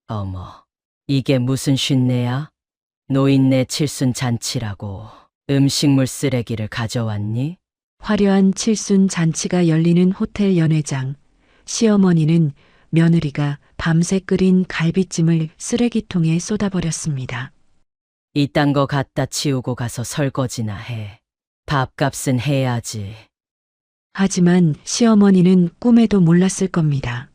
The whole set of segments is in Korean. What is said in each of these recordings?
어머, 이게 무슨 쉰내야? 노인네 칠순 잔치라고 음식물 쓰레기를 가져왔니? 화려한 칠순 잔치가 열리는 호텔 연회장. 시어머니는 며느리가 밤새 끓인 갈비찜을 쓰레기통에 쏟아버렸습니다. 이딴 거 갖다 치우고 가서 설거지나 해. 밥값은 해야지. 하지만 시어머니는 꿈에도 몰랐을 겁니다.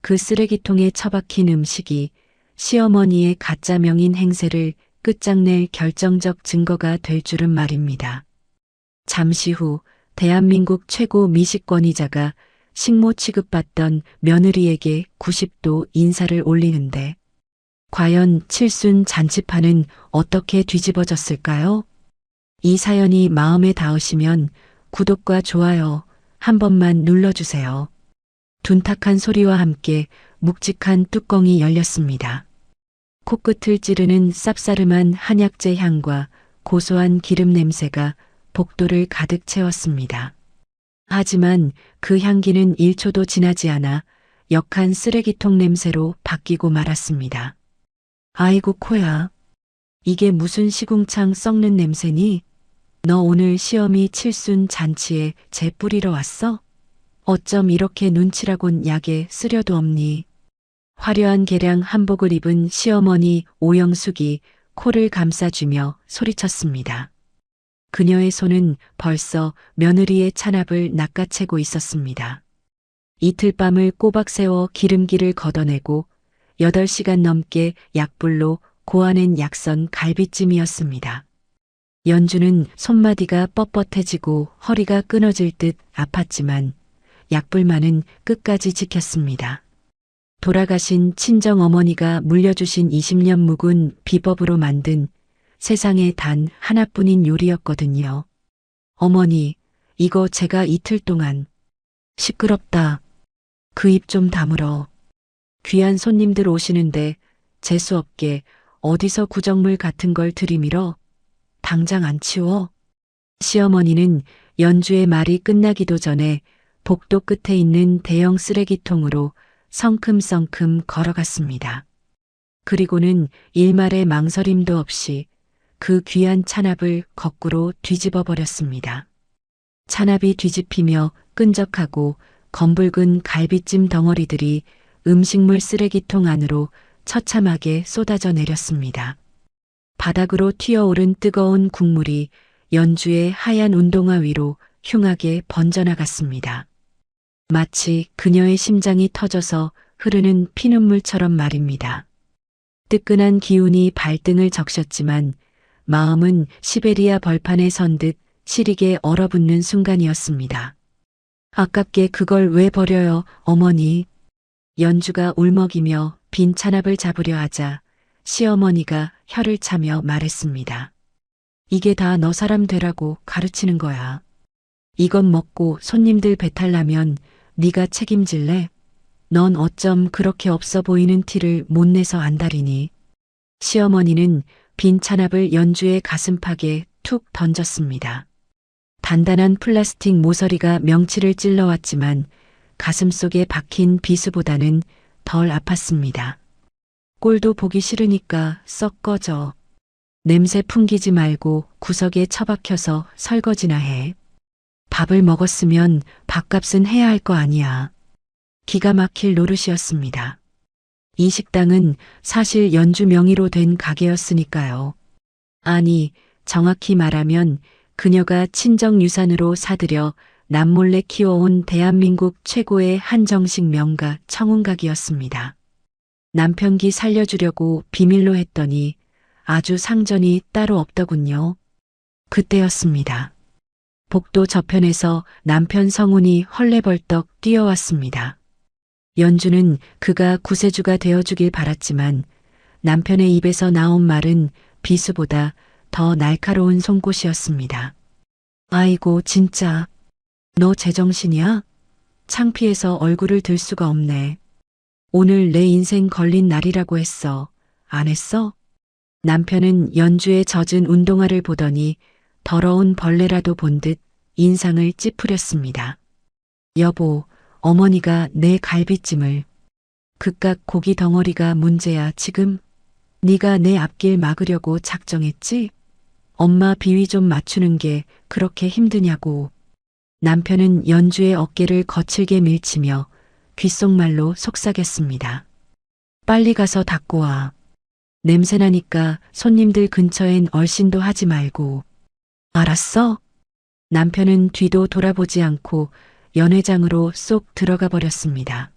그 쓰레기통에 처박힌 음식이 시어머니의 가짜 명인 행세를 끝장낼 결정적 증거가 될 줄은 말입니다. 잠시 후 대한민국 최고 미식권위자가 식모 취급받던 며느리에게 90도 인사를 올리는데 과연 칠순 잔치판은 어떻게 뒤집어졌을까요? 이 사연이 마음에 닿으시면 구독과 좋아요 한 번만 눌러주세요. 둔탁한 소리와 함께 묵직한 뚜껑이 열렸습니다. 코끝을 찌르는 쌉싸름한 한약재 향과 고소한 기름 냄새가 복도를 가득 채웠습니다. 하지만 그 향기는 1초도 지나지 않아 역한 쓰레기통 냄새로 바뀌고 말았습니다. 아이고 코야. 이게 무슨 시궁창 썩는 냄새니? 너 오늘 시어미 칠순 잔치에 재 뿌리러 왔어? 어쩜 이렇게 눈치라곤 약에 쓰려도 없니? 화려한 개량 한복을 입은 시어머니 오영숙이 코를 감싸주며 소리쳤습니다. 그녀의 손은 벌써 며느리의 찬압을 낚아채고 있었습니다. 이틀 밤을 꼬박 세워 기름기를 걷어내고 8시간 넘게 약불로 고아낸 약선 갈비찜이었습니다. 연주는 손마디가 뻣뻣해지고 허리가 끊어질 듯 아팠지만 약불만은 끝까지 지켰습니다. 돌아가신 친정어머니가 물려주신 20년 묵은 비법으로 만든 세상에 단 하나뿐인 요리였거든요. 어머니, 이거 제가 이틀 동안. 시끄럽다. 그 입 좀 다물어. 귀한 손님들 오시는데 재수없게 어디서 구정물 같은 걸 들이밀어? 당장 안 치워? 시어머니는 연주의 말이 끝나기도 전에 복도 끝에 있는 대형 쓰레기통으로 성큼성큼 걸어갔습니다. 그리고는 일말의 망설임도 없이 그 귀한 찬압을 거꾸로 뒤집어 버렸습니다. 찬압이 뒤집히며 끈적하고 검붉은 갈비찜 덩어리들이 음식물 쓰레기통 안으로 처참하게 쏟아져 내렸습니다. 바닥으로 튀어오른 뜨거운 국물이 연주의 하얀 운동화 위로 흉하게 번져나갔습니다. 마치 그녀의 심장이 터져서 흐르는 피눈물처럼 말입니다. 뜨끈한 기운이 발등을 적셨지만 마음은 시베리아 벌판에 선 듯 시리게 얼어붙는 순간이었습니다. 아깝게 그걸 왜 버려요, 어머니? 연주가 울먹이며 빈 찬압을 잡으려 하자 시어머니가 혀를 차며 말했습니다. 이게 다 너 사람 되라고 가르치는 거야. 이것 먹고 손님들 배탈 나면 네가 책임질래? 넌 어쩜 그렇게 없어 보이는 티를 못 내서 안달이니? 시어머니는 빈 찬압을 연주의 가슴팍에 툭 던졌습니다. 단단한 플라스틱 모서리가 명치를 찔러왔지만 가슴속에 박힌 비수보다는 덜 아팠습니다. 꼴도 보기 싫으니까 썩 꺼져. 냄새 풍기지 말고 구석에 처박혀서 설거지나 해. 밥을 먹었으면 밥값은 해야 할 거 아니야. 기가 막힐 노릇이었습니다. 이 식당은 사실 연주 명의로 된 가게였으니까요. 아니, 정확히 말하면 그녀가 친정 유산으로 사들여 남몰래 키워온 대한민국 최고의 한정식 명가 청운각이었습니다. 남편 기 살려주려고 비밀로 했더니 아주 상전이 따로 없더군요. 그때였습니다. 복도 저편에서 남편 성훈이 헐레벌떡 뛰어왔습니다. 연주는 그가 구세주가 되어주길 바랐지만 남편의 입에서 나온 말은 비수보다 더 날카로운 송곳이었습니다. 아이고 진짜 너 제정신이야? 창피해서 얼굴을 들 수가 없네. 오늘 내 인생 걸린 날이라고 했어. 안 했어? 남편은 연주의 젖은 운동화를 보더니 더러운 벌레라도 본 듯 인상을 찌푸렸습니다. 여보, 어머니가 내 갈비찜을. 그깟 고기 덩어리가 문제야 지금? 네가 내 앞길 막으려고 작정했지? 엄마 비위 좀 맞추는 게 그렇게 힘드냐고. 남편은 연주의 어깨를 거칠게 밀치며 귓속말로 속삭였습니다. 빨리 가서 닦고 와. 냄새나니까 손님들 근처엔 얼씬도 하지 말고. 알았어? 남편은 뒤도 돌아보지 않고 연회장으로 쏙 들어가 버렸습니다.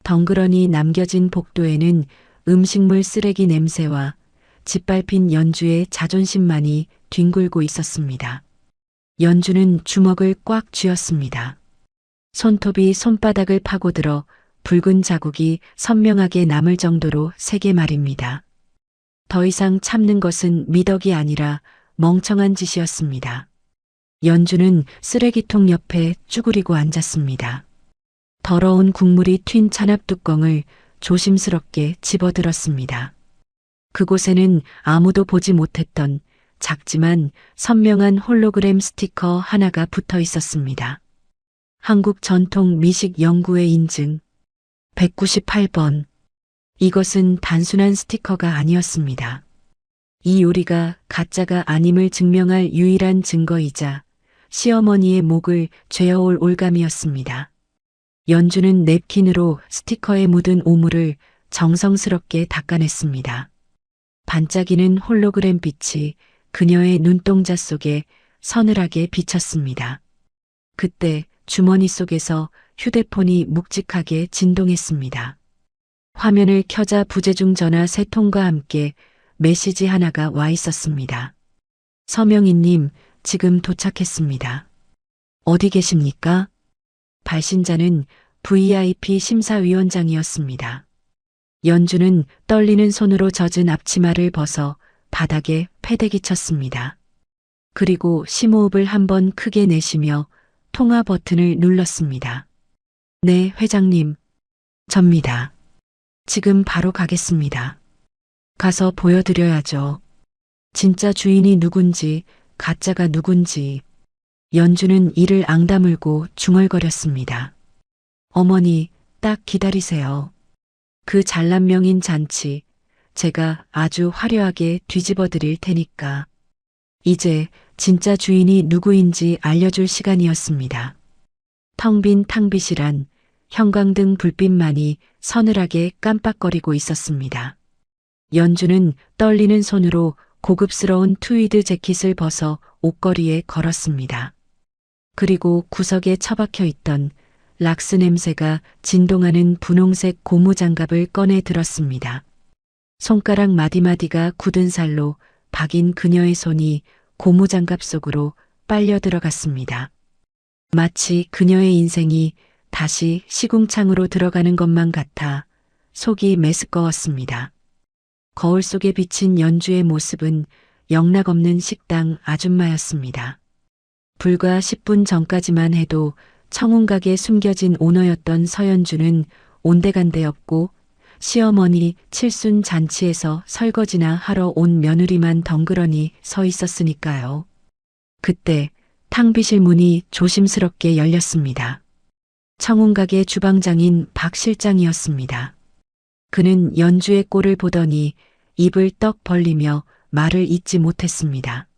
덩그러니 남겨진 복도에는 음식물 쓰레기 냄새와 짓밟힌 연주의 자존심만이 뒹굴고 있었습니다. 연주는 주먹을 꽉 쥐었습니다. 손톱이 손바닥을 파고들어 붉은 자국이 선명하게 남을 정도로 세게 말입니다. 더 이상 참는 것은 미덕이 아니라 멍청한 짓이었습니다. 연주는 쓰레기통 옆에 쭈그리고 앉았습니다. 더러운 국물이 튄 찬압 뚜껑을 조심스럽게 집어들었습니다. 그곳에는 아무도 보지 못했던 작지만 선명한 홀로그램 스티커 하나가 붙어 있었습니다. 한국 전통 미식 연구회 인증 198번. 이것은 단순한 스티커가 아니었습니다. 이 요리가 가짜가 아님을 증명할 유일한 증거이자 시어머니의 목을 죄어올 올감이었습니다. 연주는 냅킨으로 스티커에 묻은 오물을 정성스럽게 닦아냈습니다. 반짝이는 홀로그램 빛이 그녀의 눈동자 속에 서늘하게 비쳤습니다. 그때 주머니 속에서 휴대폰이 묵직하게 진동했습니다. 화면을 켜자 부재중 전화 3통과 함께 메시지 하나가 와 있었습니다. 서명희님, 지금 도착했습니다. 어디 계십니까? 발신자는 VIP 심사위원장이었습니다. 연주는 떨리는 손으로 젖은 앞치마를 벗어 바닥에 패대기 쳤습니다. 그리고 심호흡을 한번 크게 내쉬며 통화 버튼을 눌렀습니다. 네, 회장님. 접니다. 지금 바로 가겠습니다. 가서 보여드려야죠. 진짜 주인이 누군지, 가짜가 누군지. 연주는 이를 앙다물고 중얼거렸습니다. 어머니, 딱 기다리세요. 그 잘난 명인 잔치, 제가 아주 화려하게 뒤집어 드릴 테니까. 이제 진짜 주인이 누구인지 알려줄 시간이었습니다. 텅 빈 탕빗이란 형광등 불빛만이 서늘하게 깜빡거리고 있었습니다. 연주는 떨리는 손으로 고급스러운 트위드 재킷을 벗어 옷걸이에 걸었습니다. 그리고 구석에 처박혀 있던 락스 냄새가 진동하는 분홍색 고무장갑을 꺼내 들었습니다. 손가락 마디마디가 굳은 살로 박인 그녀의 손이 고무장갑 속으로 빨려 들어갔습니다. 마치 그녀의 인생이 다시 시궁창으로 들어가는 것만 같아 속이 메스꺼웠습니다. 거울 속에 비친 연주의 모습은 영락없는 식당 아줌마였습니다. 불과 10분 전까지만 해도 청운각에 숨겨진 오너였던 서연주는 온데간데 없고 시어머니 칠순 잔치에서 설거지나 하러 온 며느리만 덩그러니 서 있었으니까요. 그때 탕비실 문이 조심스럽게 열렸습니다. 청운각의 주방장인 박 실장이었습니다. 그는 연주의 꼴을 보더니 입을 떡 벌리며 말을 잇지 못했습니다.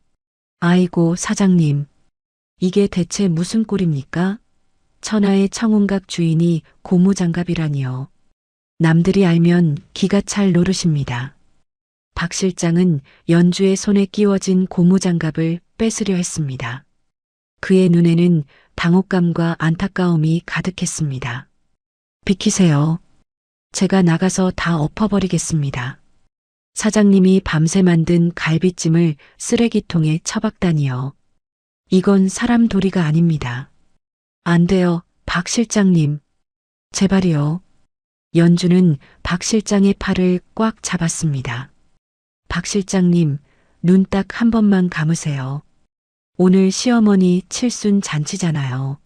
아이고 사장님, 이게 대체 무슨 꼴입니까? 천하의 청운각 주인이 고무장갑이라니요. 남들이 알면 기가 찰 노릇입니다. 박 실장은 연주의 손에 끼워진 고무장갑을 뺏으려 했습니다. 그의 눈에는 당혹감과 안타까움이 가득했습니다. 비키세요. 제가 나가서 다 엎어버리겠습니다. 사장님이 밤새 만든 갈비찜을 쓰레기통에 처박다니요. 이건 사람 도리가 아닙니다. 안 돼요, 박 실장님. 제발이요. 연주는 박 실장의 팔을 꽉 잡았습니다. 박 실장님, 눈 딱 한 번만 감으세요. 오늘 시어머니 칠순 잔치잖아요.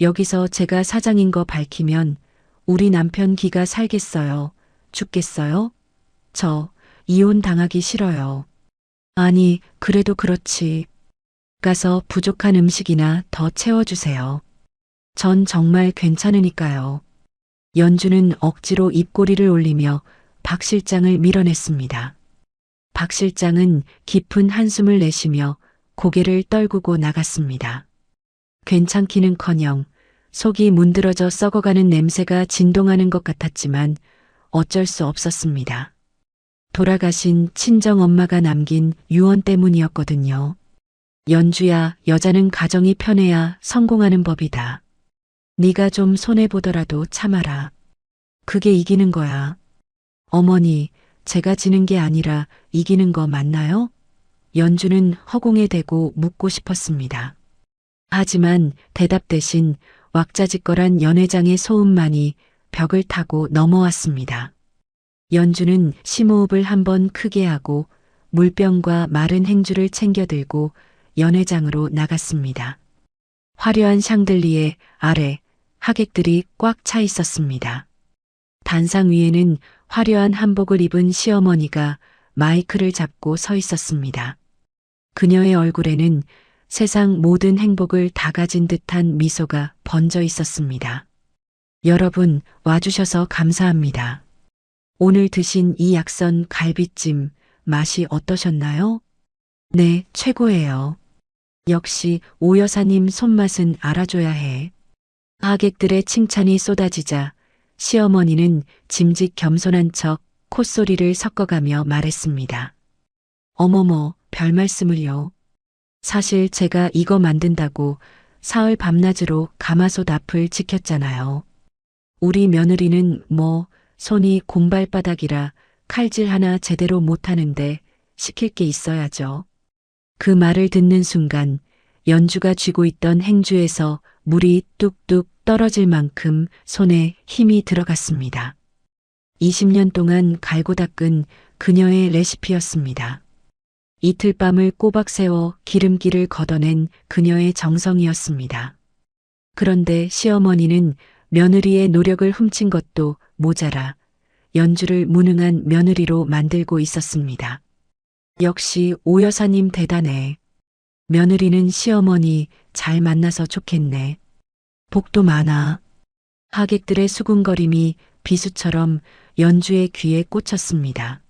여기서 제가 사장인 거 밝히면 우리 남편 기가 살겠어요? 죽겠어요? 저 이혼 당하기 싫어요. 아니, 그래도 그렇지. 가서 부족한 음식이나 더 채워주세요. 전 정말 괜찮으니까요. 연주는 억지로 입꼬리를 올리며 박 실장을 밀어냈습니다. 박 실장은 깊은 한숨을 내쉬며 고개를 떨구고 나갔습니다. 괜찮기는커녕 속이 문드러져 썩어가는 냄새가 진동하는 것 같았지만 어쩔 수 없었습니다. 돌아가신 친정엄마가 남긴 유언 때문이었거든요. 연주야, 여자는 가정이 편해야 성공하는 법이다. 네가 좀 손해보더라도 참아라. 그게 이기는 거야. 어머니, 제가 지는 게 아니라 이기는 거 맞나요? 연주는 허공에 대고 묻고 싶었습니다. 하지만 대답 대신 왁자지껄한 연회장의 소음만이 벽을 타고 넘어왔습니다. 연주는 심호흡을 한번 크게 하고 물병과 마른 행주를 챙겨 들고 연회장으로 나갔습니다. 화려한 샹들리에 아래 하객들이 꽉 차 있었습니다. 단상 위에는 화려한 한복을 입은 시어머니가 마이크를 잡고 서 있었습니다. 그녀의 얼굴에는 세상 모든 행복을 다 가진 듯한 미소가 번져 있었습니다. 여러분, 와주셔서 감사합니다. 오늘 드신 이 약선 갈비찜 맛이 어떠셨나요? 네, 최고예요. 역시 오 여사님 손맛은 알아줘야 해. 하객들의 칭찬이 쏟아지자 시어머니는 짐짓 겸손한 척 콧소리를 섞어가며 말했습니다. 어머머, 별 말씀을요. 사실 제가 이거 만든다고 사흘 밤낮으로 가마솥 앞을 지켰잖아요. 우리 며느리는 손이 곰발바닥이라 칼질 하나 제대로 못하는데 시킬 게 있어야죠. 그 말을 듣는 순간 연주가 쥐고 있던 행주에서 물이 뚝뚝 떨어질 만큼 손에 힘이 들어갔습니다. 20년 동안 갈고 닦은 그녀의 레시피였습니다. 이틀 밤을 꼬박 세워 기름기를 걷어낸 그녀의 정성이었습니다. 그런데 시어머니는 며느리의 노력을 훔친 것도 모자라 연주를 무능한 며느리로 만들고 있었습니다. 역시 오 여사님 대단해. 며느리는 시어머니 잘 만나서 좋겠네. 복도 많아. 하객들의 수군거림이 비수처럼 연주의 귀에 꽂혔습니다.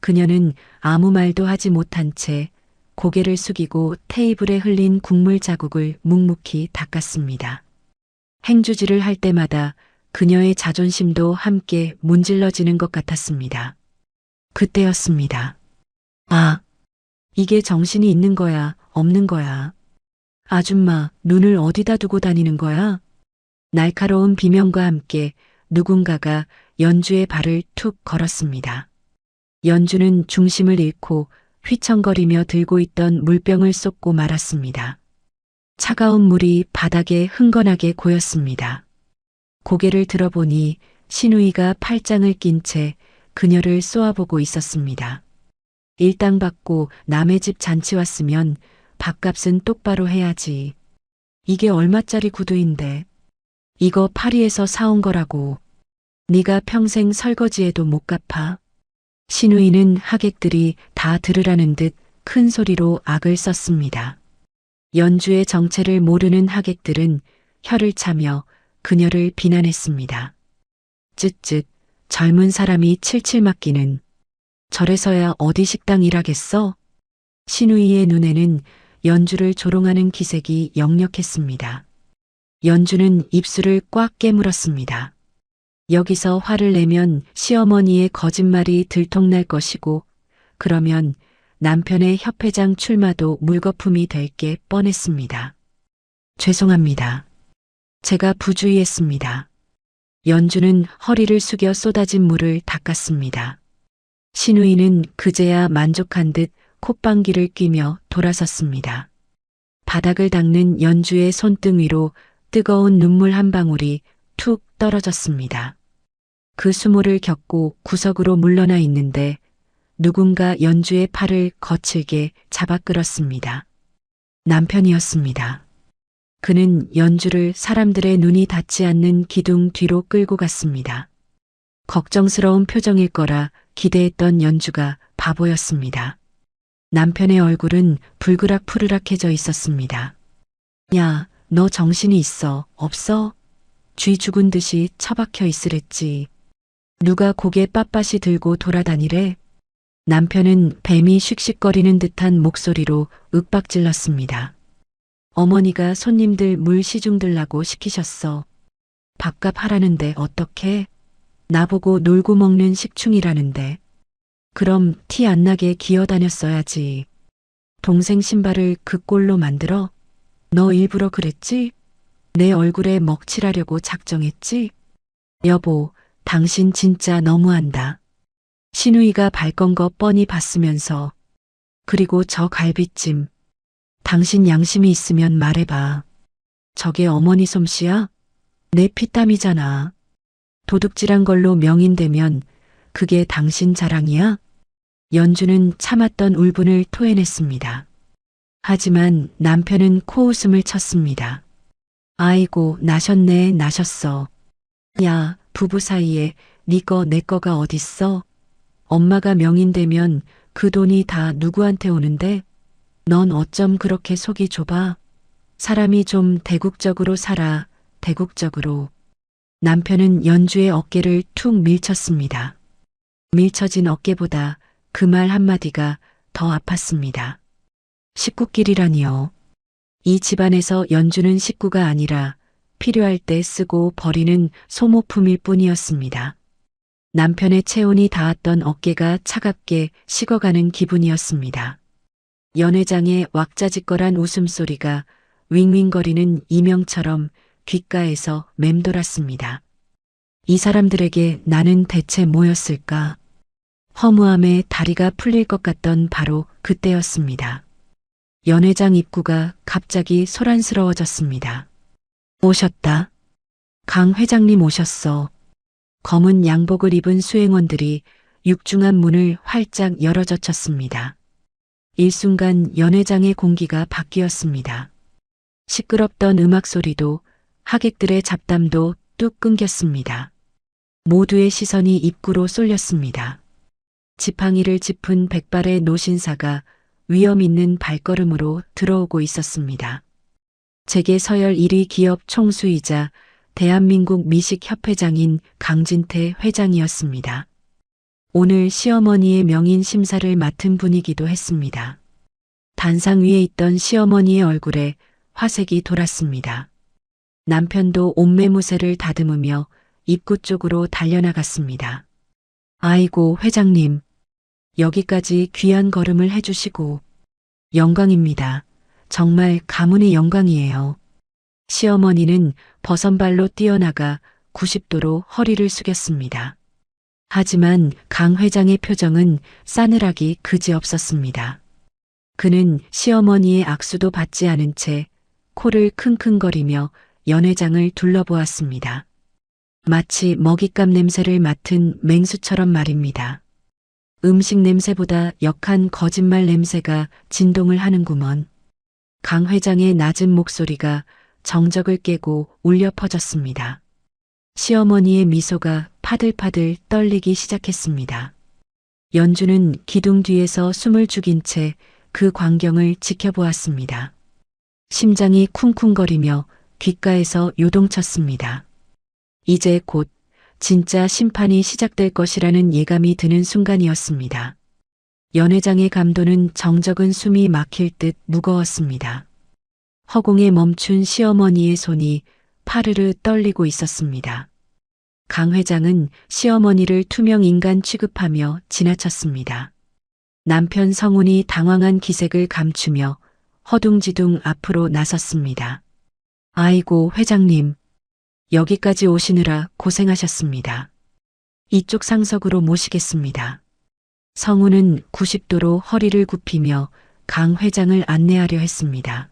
그녀는 아무 말도 하지 못한 채 고개를 숙이고 테이블에 흘린 국물 자국을 묵묵히 닦았습니다. 행주질을 할 때마다 그녀의 자존심도 함께 문질러지는 것 같았습니다. 그때였습니다. 아, 이게 정신이 있는 거야, 없는 거야. 아줌마, 눈을 어디다 두고 다니는 거야? 날카로운 비명과 함께 누군가가 연주의 발을 툭 걸었습니다. 연주는 중심을 잃고 휘청거리며 들고 있던 물병을 쏟고 말았습니다. 차가운 물이 바닥에 흥건하게 고였습니다. 고개를 들어보니 시누이가 팔짱을 낀 채 그녀를 쏘아보고 있었습니다. 일당 받고 남의 집 잔치 왔으면 밥값은 똑바로 해야지. 이게 얼마짜리 구두인데. 이거 파리에서 사온 거라고. 네가 평생 설거지해도 못 갚아. 시누이는 하객들이 다 들으라는 듯 큰 소리로 악을 썼습니다. 연주의 정체를 모르는 하객들은 혀를 차며 그녀를 비난했습니다. 쯧쯧, 젊은 사람이 칠칠 맡기는. 저래서야 어디 식당 일하겠어? 시누이의 눈에는 연주를 조롱하는 기색이 역력했습니다. 연주는 입술을 꽉 깨물었습니다. 여기서 화를 내면 시어머니의 거짓말이 들통날 것이고 그러면 남편의 협회장 출마도 물거품이 될 게 뻔했습니다. 죄송합니다. 제가 부주의했습니다. 연주는 허리를 숙여 쏟아진 물을 닦았습니다. 시누이는 그제야 만족한 듯 콧방귀를 뀌며 돌아섰습니다. 바닥을 닦는 연주의 손등 위로 뜨거운 눈물 한 방울이 툭 떨어졌습니다. 그 수모를 겪고 구석으로 물러나 있는데 누군가 연주의 팔을 거칠게 잡아 끌었습니다. 남편이었습니다. 그는 연주를 사람들의 눈이 닿지 않는 기둥 뒤로 끌고 갔습니다. 걱정스러운 표정일 거라 기대했던 연주가 바보였습니다. 남편의 얼굴은 불그락푸르락해져 있었습니다. 야, 너 정신이 있어, 없어? 쥐 죽은 듯이 처박혀 있으랬지. 누가 고개 빳빳이 들고 돌아다니래? 남편은 뱀이 씩씩거리는 듯한 목소리로 윽박질렀습니다. 어머니가 손님들 물 시중 들라고 시키셨어. 밥값 하라는데 어떻게? 나보고 놀고 먹는 식충이라는데. 그럼 티 안 나게 기어다녔어야지. 동생 신발을 그 꼴로 만들어? 너 일부러 그랬지? 내 얼굴에 먹칠하려고 작정했지? 여보, 당신 진짜 너무한다. 신우이가 발건 거 뻔히 봤으면서. 그리고 저 갈비찜. 당신 양심이 있으면 말해봐. 저게 어머니 솜씨야? 내 피땀이잖아. 도둑질한 걸로 명인되면 그게 당신 자랑이야? 연주는 참았던 울분을 토해냈습니다. 하지만 남편은 코웃음을 쳤습니다. 아이고, 나셨네, 나셨어. 야, 부부 사이에 네 거 내 거가 어딨어? 엄마가 명인되면 그 돈이 다 누구한테 오는데? 넌 어쩜 그렇게 속이 좁아? 사람이 좀 대국적으로 살아, 대국적으로. 남편은 연주의 어깨를 툭 밀쳤습니다. 밀쳐진 어깨보다 그 말 한마디가 더 아팠습니다. 식구끼리라니요. 이 집안에서 연주는 식구가 아니라 필요할 때 쓰고 버리는 소모품일 뿐이었습니다. 남편의 체온이 닿았던 어깨가 차갑게 식어가는 기분이었습니다. 연회장의 왁자지껄한 웃음소리가 윙윙거리는 이명처럼 귓가에서 맴돌았습니다. 이 사람들에게 나는 대체 뭐였을까? 허무함에 다리가 풀릴 것 같던 바로 그때였습니다. 연회장 입구가 갑자기 소란스러워졌습니다. 오셨다. 강 회장님 오셨어. 검은 양복을 입은 수행원들이 육중한 문을 활짝 열어젖혔습니다. 일순간 연회장의 공기가 바뀌었습니다. 시끄럽던 음악 소리도 하객들의 잡담도 뚝 끊겼습니다. 모두의 시선이 입구로 쏠렸습니다. 지팡이를 짚은 백발의 노신사가 위험 있는 발걸음으로 들어오고 있었습니다. 재계 서열 1위 기업 총수이자 대한민국 미식협회장인 강진태 회장이었습니다. 오늘 시어머니의 명인 심사를 맡은 분이기도 했습니다. 단상 위에 있던 시어머니의 얼굴에 화색이 돌았습니다. 남편도 옷매무새를 다듬으며 입구 쪽으로 달려나갔습니다. 아이고, 회장님. 여기까지 귀한 걸음을 해주시고. 영광입니다. 정말 가문의 영광이에요. 시어머니는 버선발로 뛰어나가 90도로 허리를 숙였습니다. 하지만 강 회장의 표정은 싸늘하기 그지없었습니다. 그는 시어머니의 악수도 받지 않은 채 코를 킁킁거리며 연회장을 둘러보았습니다. 마치 먹잇감 냄새를 맡은 맹수처럼 말입니다. 음식 냄새보다 역한 거짓말 냄새가 진동을 하는구먼. 강 회장의 낮은 목소리가 정적을 깨고 울려 퍼졌습니다. 시어머니의 미소가 파들파들 떨리기 시작했습니다. 연주는 기둥 뒤에서 숨을 죽인 채 그 광경을 지켜보았습니다. 심장이 쿵쿵거리며 귓가에서 요동쳤습니다. 이제 곧 진짜 심판이 시작될 것이라는 예감이 드는 순간이었습니다. 연회장의 감도는 정적은 숨이 막힐 듯 무거웠습니다. 허공에 멈춘 시어머니의 손이 파르르 떨리고 있었습니다. 강 회장은 시어머니를 투명 인간 취급하며 지나쳤습니다. 남편 성훈이 당황한 기색을 감추며 허둥지둥 앞으로 나섰습니다. 아이고, 회장님. 여기까지 오시느라 고생하셨습니다. 이쪽 상석으로 모시겠습니다. 성훈은 90도로 허리를 굽히며 강 회장을 안내하려 했습니다.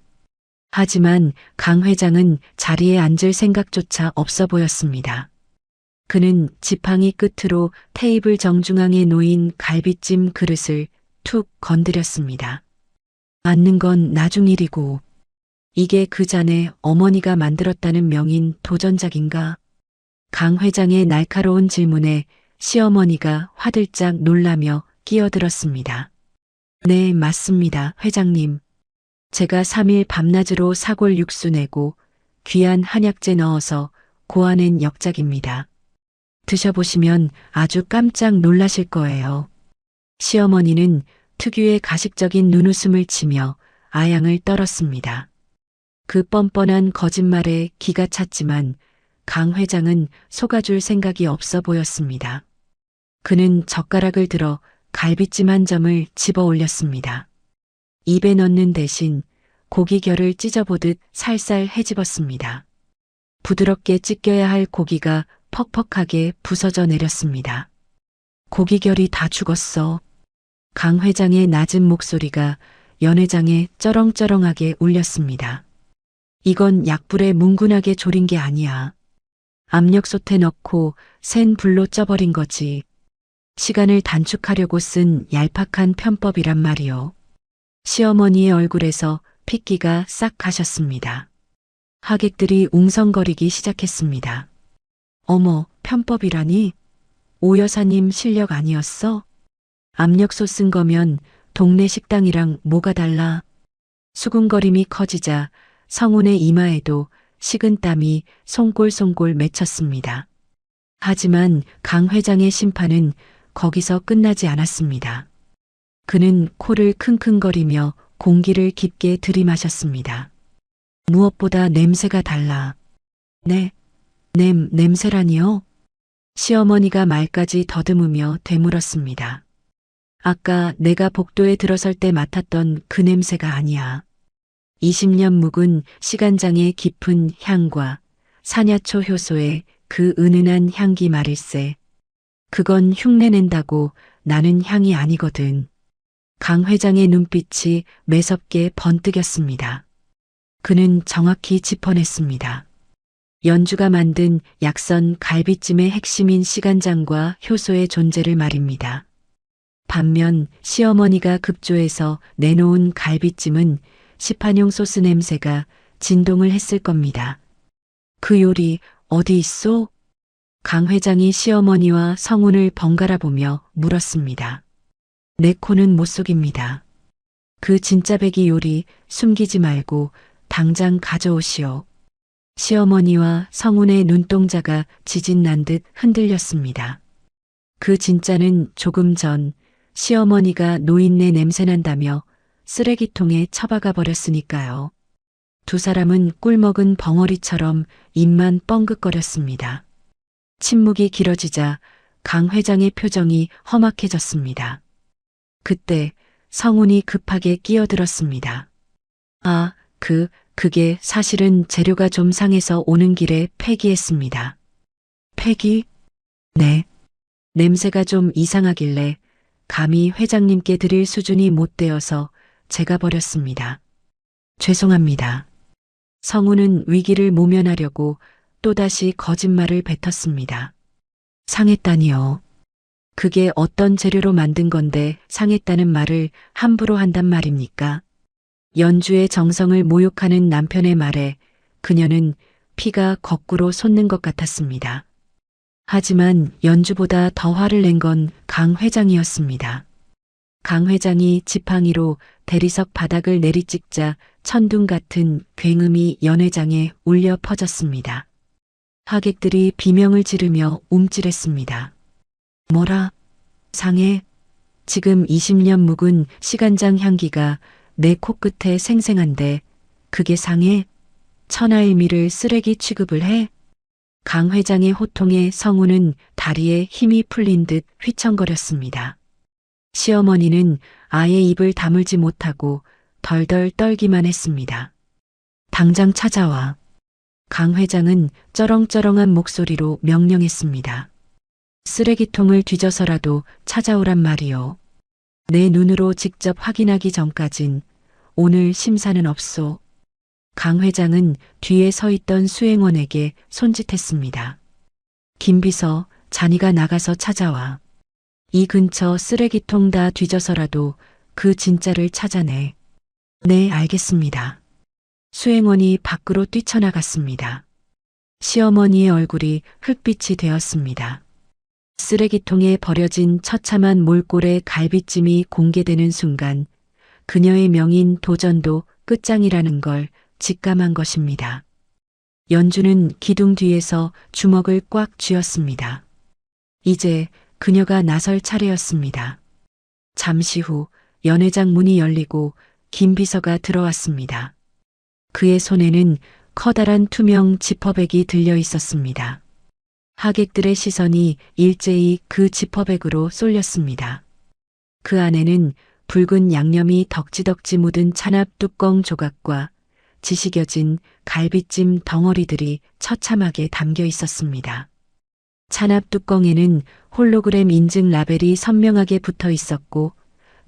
하지만 강 회장은 자리에 앉을 생각조차 없어 보였습니다. 그는 지팡이 끝으로 테이블 정중앙에 놓인 갈비찜 그릇을 툭 건드렸습니다. 앉는 건 나중 일이고, 이게 그 잔에 어머니가 만들었다는 명인 도전작인가? 강 회장의 날카로운 질문에 시어머니가 화들짝 놀라며 끼어들었습니다. 네, 맞습니다, 회장님. 제가 3일 밤낮으로 사골 육수 내고 귀한 한약재 넣어서 고아낸 엽작입니다. 드셔보시면 아주 깜짝 놀라실 거예요. 시어머니는 특유의 가식적인 눈웃음을 치며 아양을 떨었습니다. 그 뻔뻔한 거짓말에 기가 찼지만 강 회장은 속아줄 생각이 없어 보였습니다. 그는 젓가락을 들어 갈비찜 한 점을 집어 올렸습니다. 입에 넣는 대신 고기결을 찢어보듯 살살 헤집었습니다. 부드럽게 찢겨야 할 고기가 퍽퍽하게 부서져 내렸습니다. 고기결이 다 죽었어. 강 회장의 낮은 목소리가 연회장에 쩌렁쩌렁하게 울렸습니다. 이건 약불에 뭉근하게 졸인 게 아니야. 압력솥에 넣고 센 불로 쪄버린 거지. 시간을 단축하려고 쓴 얄팍한 편법이란 말이요. 시어머니의 얼굴에서 핏기가 싹 가셨습니다. 하객들이 웅성거리기 시작했습니다. 어머, 편법이라니? 오 여사님 실력 아니었어? 압력솥 쓴 거면 동네 식당이랑 뭐가 달라? 수군거림이 커지자 성운의 이마에도 식은땀이 송골송골 맺혔습니다. 하지만 강 회장의 심판은 거기서 끝나지 않았습니다. 그는 코를 킁킁거리며 공기를 깊게 들이마셨습니다. 무엇보다 냄새가 달라. 네, 냄새라니요? 시어머니가 말까지 더듬으며 되물었습니다. 아까 내가 복도에 들어설 때 맡았던 그 냄새가 아니야. 20년 묵은 시간장의 깊은 향과 사냐초 효소의 그 은은한 향기 말일세. 그건 흉내낸다고 나는 향이 아니거든. 강 회장의 눈빛이 매섭게 번뜩였습니다. 그는 정확히 짚어냈습니다. 연주가 만든 약선 갈비찜의 핵심인 시간장과 효소의 존재를 말입니다. 반면 시어머니가 급조해서 내놓은 갈비찜은 시판용 소스 냄새가 진동을 했을 겁니다. 그 요리 어디 있소? 강 회장이 시어머니와 성운을 번갈아 보며 물었습니다. 내 코는 못 속입니다. 그 진짜 배기 요리 숨기지 말고 당장 가져오시오. 시어머니와 성운의 눈동자가 지진난 듯 흔들렸습니다. 그 진짜는 조금 전 시어머니가 노인네 냄새난다며 쓰레기통에 처박아 버렸으니까요. 두 사람은 꿀먹은 벙어리처럼 입만 뻥긋거렸습니다. 침묵이 길어지자 강 회장의 표정이 험악해졌습니다. 그때 성운이 급하게 끼어들었습니다. 아, 그게 사실은 재료가 좀 상해서 오는 길에 폐기했습니다. 폐기? 네. 냄새가 좀 이상하길래 감히 회장님께 드릴 수준이 못 되어서 제가 버렸습니다. 죄송합니다. 성우는 위기를 모면하려고 또다시 거짓말을 뱉었습니다. 상했다니요. 그게 어떤 재료로 만든 건데 상했다는 말을 함부로 한단 말입니까? 연주의 정성을 모욕하는 남편의 말에 그녀는 피가 거꾸로 솟는 것 같았습니다. 하지만 연주보다 더 화를 낸 건 강 회장이었습니다. 강 회장이 지팡이로 대리석 바닥을 내리찍자 천둥 같은 굉음이 연회장에 울려 퍼졌습니다. 하객들이 비명을 지르며 움찔했습니다. 뭐라? 상해? 지금 20년 묵은 시간장 향기가 내 코끝에 생생한데 그게 상해? 천하일미를 쓰레기 취급을 해? 강 회장의 호통에 성우는 다리에 힘이 풀린 듯 휘청거렸습니다. 시어머니는 아예 입을 다물지 못하고 덜덜 떨기만 했습니다. 당장 찾아와. 강 회장은 쩌렁쩌렁한 목소리로 명령했습니다. 쓰레기통을 뒤져서라도 찾아오란 말이요. 내 눈으로 직접 확인하기 전까진 오늘 심사는 없소. 강 회장은 뒤에 서 있던 수행원에게 손짓했습니다. 김비서, 자니가 나가서 찾아와. 이 근처 쓰레기통 다 뒤져서라도 그 진짜를 찾아내. 네, 알겠습니다. 수행원이 밖으로 뛰쳐나갔습니다. 시어머니의 얼굴이 흙빛이 되었습니다. 쓰레기통에 버려진 처참한 몰골의 갈비찜이 공개되는 순간 그녀의 명인 도전도 끝장이라는 걸 직감한 것입니다. 연주는 기둥 뒤에서 주먹을 꽉 쥐었습니다. 이제 그녀가 나설 차례였습니다. 잠시 후 연회장 문이 열리고 김 비서가 들어왔습니다. 그의 손에는 커다란 투명 지퍼백이 들려 있었습니다. 하객들의 시선이 일제히 그 지퍼백으로 쏠렸습니다. 그 안에는 붉은 양념이 덕지덕지 묻은 찬압 뚜껑 조각과 지식여진 갈비찜 덩어리들이 처참하게 담겨 있었습니다. 찬압 뚜껑에는 홀로그램 인증 라벨이 선명하게 붙어 있었고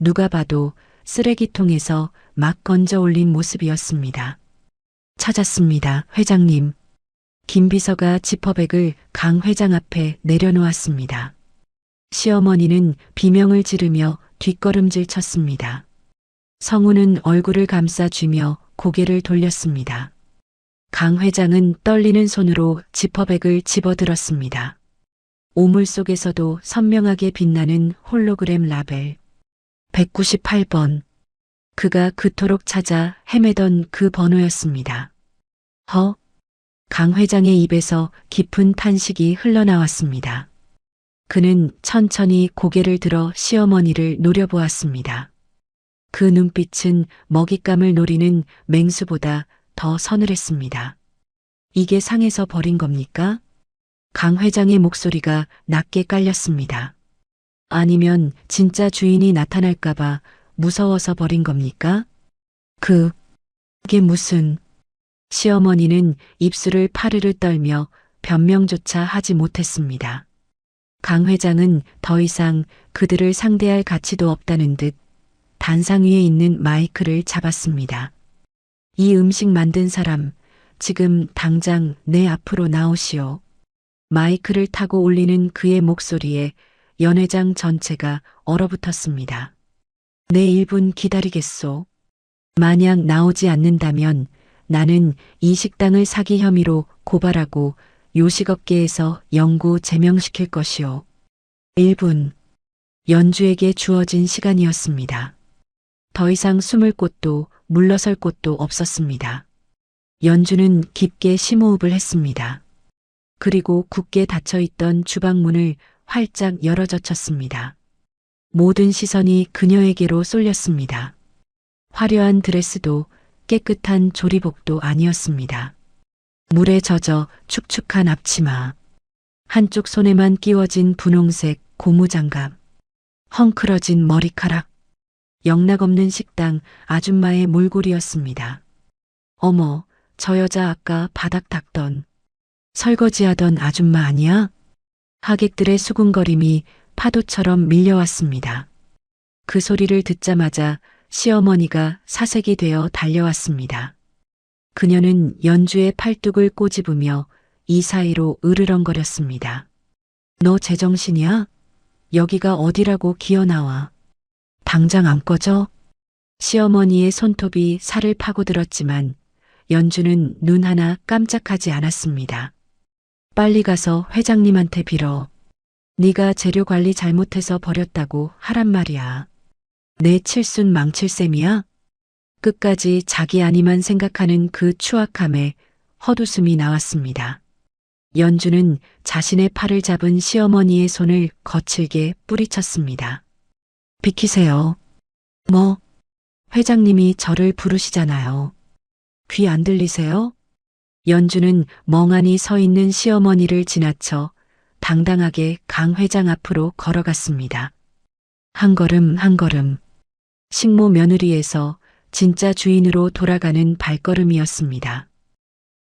누가 봐도 쓰레기통에서 막 건져 올린 모습이었습니다. 찾았습니다, 회장님. 김 비서가 지퍼백을 강 회장 앞에 내려놓았습니다. 시어머니는 비명을 지르며 뒷걸음질 쳤습니다. 성우는 얼굴을 감싸쥐며 고개를 돌렸습니다. 강 회장은 떨리는 손으로 지퍼백을 집어들었습니다. 오물 속에서도 선명하게 빛나는 홀로그램 라벨. 198번. 그가 그토록 찾아 헤매던 그 번호였습니다. 허? 강 회장의 입에서 깊은 탄식이 흘러나왔습니다. 그는 천천히 고개를 들어 시어머니를 노려보았습니다. 그 눈빛은 먹잇감을 노리는 맹수보다 더 서늘했습니다. 이게 상해서 버린 겁니까? 강 회장의 목소리가 낮게 깔렸습니다. 아니면 진짜 주인이 나타날까봐 무서워서 버린 겁니까? 그게 무슨... 시어머니는 입술을 파르르 떨며 변명조차 하지 못했습니다. 강 회장은 더 이상 그들을 상대할 가치도 없다는 듯 단상 위에 있는 마이크를 잡았습니다. 이 음식 만든 사람, 지금 당장 내 앞으로 나오시오. 마이크를 타고 울리는 그의 목소리에 연회장 전체가 얼어붙었습니다. 내 1분 기다리겠소. 만약 나오지 않는다면 나는 이 식당을 사기 혐의로 고발하고 요식업계에서 영구 제명시킬 것이오. 1분. 연주에게 주어진 시간이었습니다. 더 이상 숨을 곳도 물러설 곳도 없었습니다. 연주는 깊게 심호흡을 했습니다. 그리고 굳게 닫혀있던 주방문을 활짝 열어젖혔습니다. 모든 시선이 그녀에게로 쏠렸습니다. 화려한 드레스도 깨끗한 조리복도 아니었습니다. 물에 젖어 축축한 앞치마, 한쪽 손에만 끼워진 분홍색 고무장갑, 헝클어진 머리카락, 영락없는 식당 아줌마의 몰골이었습니다. 어머, 저 여자 아까 바닥 닦던, 설거지하던 아줌마 아니야? 하객들의 수군거림이 파도처럼 밀려왔습니다. 그 소리를 듣자마자 시어머니가 사색이 되어 달려왔습니다. 그녀는 연주의 팔뚝을 꼬집으며 이 사이로 으르렁거렸습니다. 너 제정신이야? 여기가 어디라고 기어나와. 당장 안 꺼져? 시어머니의 손톱이 살을 파고들었지만 연주는 눈 하나 깜짝하지 않았습니다. 빨리 가서 회장님한테 빌어. 네가 재료 관리 잘못해서 버렸다고 하란 말이야. 내 칠순 망칠 셈이야? 끝까지 자기 아니만 생각하는 그 추악함에 헛웃음이 나왔습니다. 연주는 자신의 팔을 잡은 시어머니의 손을 거칠게 뿌리쳤습니다. 비키세요. 뭐? 회장님이 저를 부르시잖아요. 귀 안 들리세요? 연주는 멍하니 서 있는 시어머니를 지나쳐 당당하게 강 회장 앞으로 걸어갔습니다. 한 걸음 한 걸음. 식모 며느리에서 진짜 주인으로 돌아가는 발걸음이었습니다.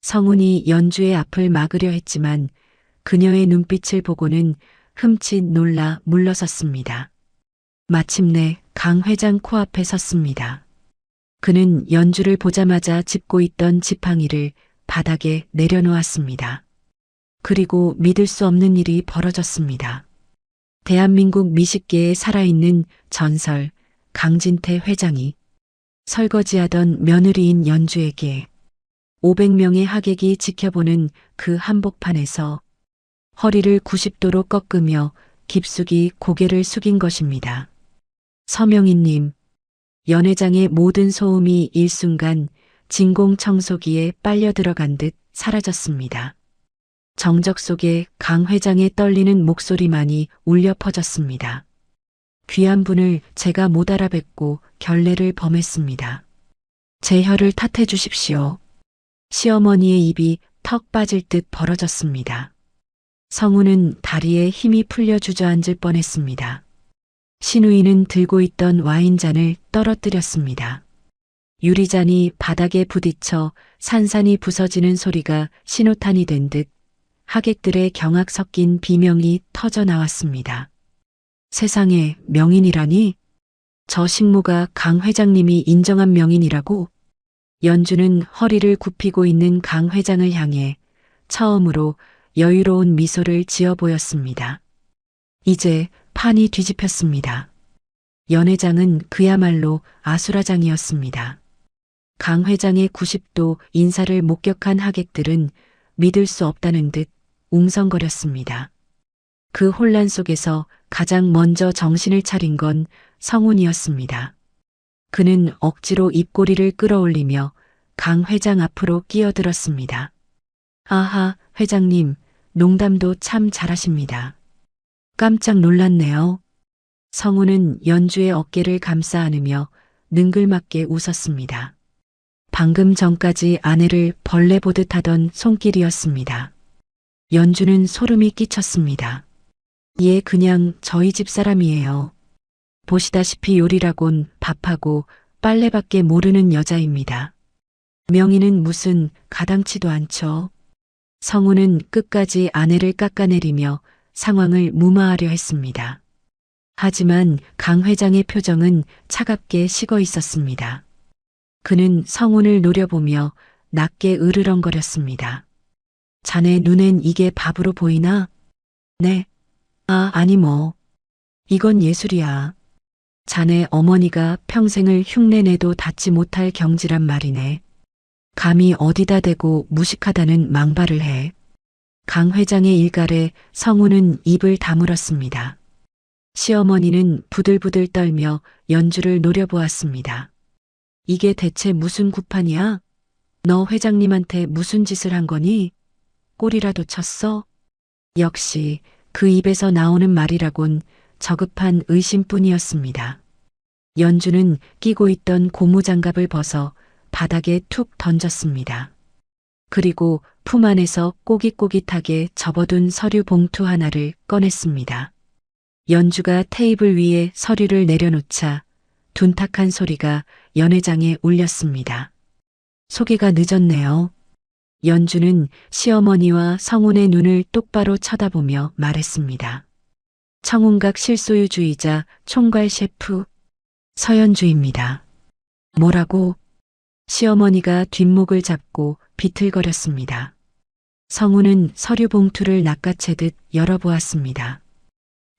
성운이 연주의 앞을 막으려 했지만 그녀의 눈빛을 보고는 흠칫 놀라 물러섰습니다. 마침내 강 회장 코앞에 섰습니다. 그는 연주를 보자마자 짚고 있던 지팡이를 바닥에 내려놓았습니다. 그리고 믿을 수 없는 일이 벌어졌습니다. 대한민국 미식계에 살아있는 전설 강진태 회장이 설거지하던 며느리인 연주에게 500명의 하객이 지켜보는 그 한복판에서 허리를 90도로 꺾으며 깊숙이 고개를 숙인 것입니다. 서명희님, 연회장의 모든 소음이 일순간 진공청소기에 빨려 들어간 듯 사라졌습니다. 정적 속에 강 회장의 떨리는 목소리만이 울려 퍼졌습니다. 귀한 분을 제가 못 알아뵙고 결례를 범했습니다. 제 혀를 탓해 주십시오. 시어머니의 입이 턱 빠질 듯 벌어졌습니다. 성우는 다리에 힘이 풀려 주저앉을 뻔했습니다. 신우이는 들고 있던 와인잔을 떨어뜨렸습니다. 유리잔이 바닥에 부딪혀 산산이 부서지는 소리가 신호탄이 된 듯 하객들의 경악 섞인 비명이 터져 나왔습니다. 세상에, 명인이라니? 저 식모가 강 회장님이 인정한 명인이라고? 연주는 허리를 굽히고 있는 강 회장을 향해 처음으로 여유로운 미소를 지어 보였습니다. 이제 판이 뒤집혔습니다. 연 회장은 그야말로 아수라장이었습니다. 강 회장의 90도 인사를 목격한 하객들은 믿을 수 없다는 듯 웅성거렸습니다. 그 혼란 속에서 가장 먼저 정신을 차린 건 성운이었습니다. 그는 억지로 입꼬리를 끌어올리며 강 회장 앞으로 끼어들었습니다. 아하, 회장님, 농담도 참 잘하십니다. 깜짝 놀랐네요. 성우는 연주의 어깨를 감싸 안으며 능글맞게 웃었습니다. 방금 전까지 아내를 벌레 보듯 하던 손길이었습니다. 연주는 소름이 끼쳤습니다. 얘 그냥 저희 집 사람이에요. 보시다시피 요리라곤 밥하고 빨래밖에 모르는 여자입니다. 명희는 무슨 가당치도 않죠. 성우는 끝까지 아내를 깎아내리며 상황을 무마하려 했습니다. 하지만 강 회장의 표정은 차갑게 식어 있었습니다. 그는 성운을 노려보며 낮게 으르렁거렸습니다. 자네 눈엔 이게 밥으로 보이나? 네. 아니 뭐. 이건 예술이야. 자네 어머니가 평생을 흉내내도 닿지 못할 경지란 말이네. 감히 어디다 대고 무식하다는 망발을 해. 강 회장의 일갈에 성우는 입을 다물었습니다. 시어머니는 부들부들 떨며 연주를 노려보았습니다. 이게 대체 무슨 구판이야? 너 회장님한테 무슨 짓을 한 거니? 꼬리라도 쳤어? 역시 그 입에서 나오는 말이라곤 저급한 의심뿐이었습니다. 연주는 끼고 있던 고무장갑을 벗어 바닥에 툭 던졌습니다. 그리고 품 안에서 꼬깃꼬깃하게 접어둔 서류 봉투 하나를 꺼냈습니다. 연주가 테이블 위에 서류를 내려놓자 둔탁한 소리가 연회장에 울렸습니다. 소개가 늦었네요. 연주는 시어머니와 성운의 눈을 똑바로 쳐다보며 말했습니다. 청운각 실소유주이자 총괄 셰프 서연주입니다. 뭐라고? 시어머니가 뒷목을 잡고 비틀거렸습니다. 성운은 서류 봉투를 낚아채듯 열어보았습니다.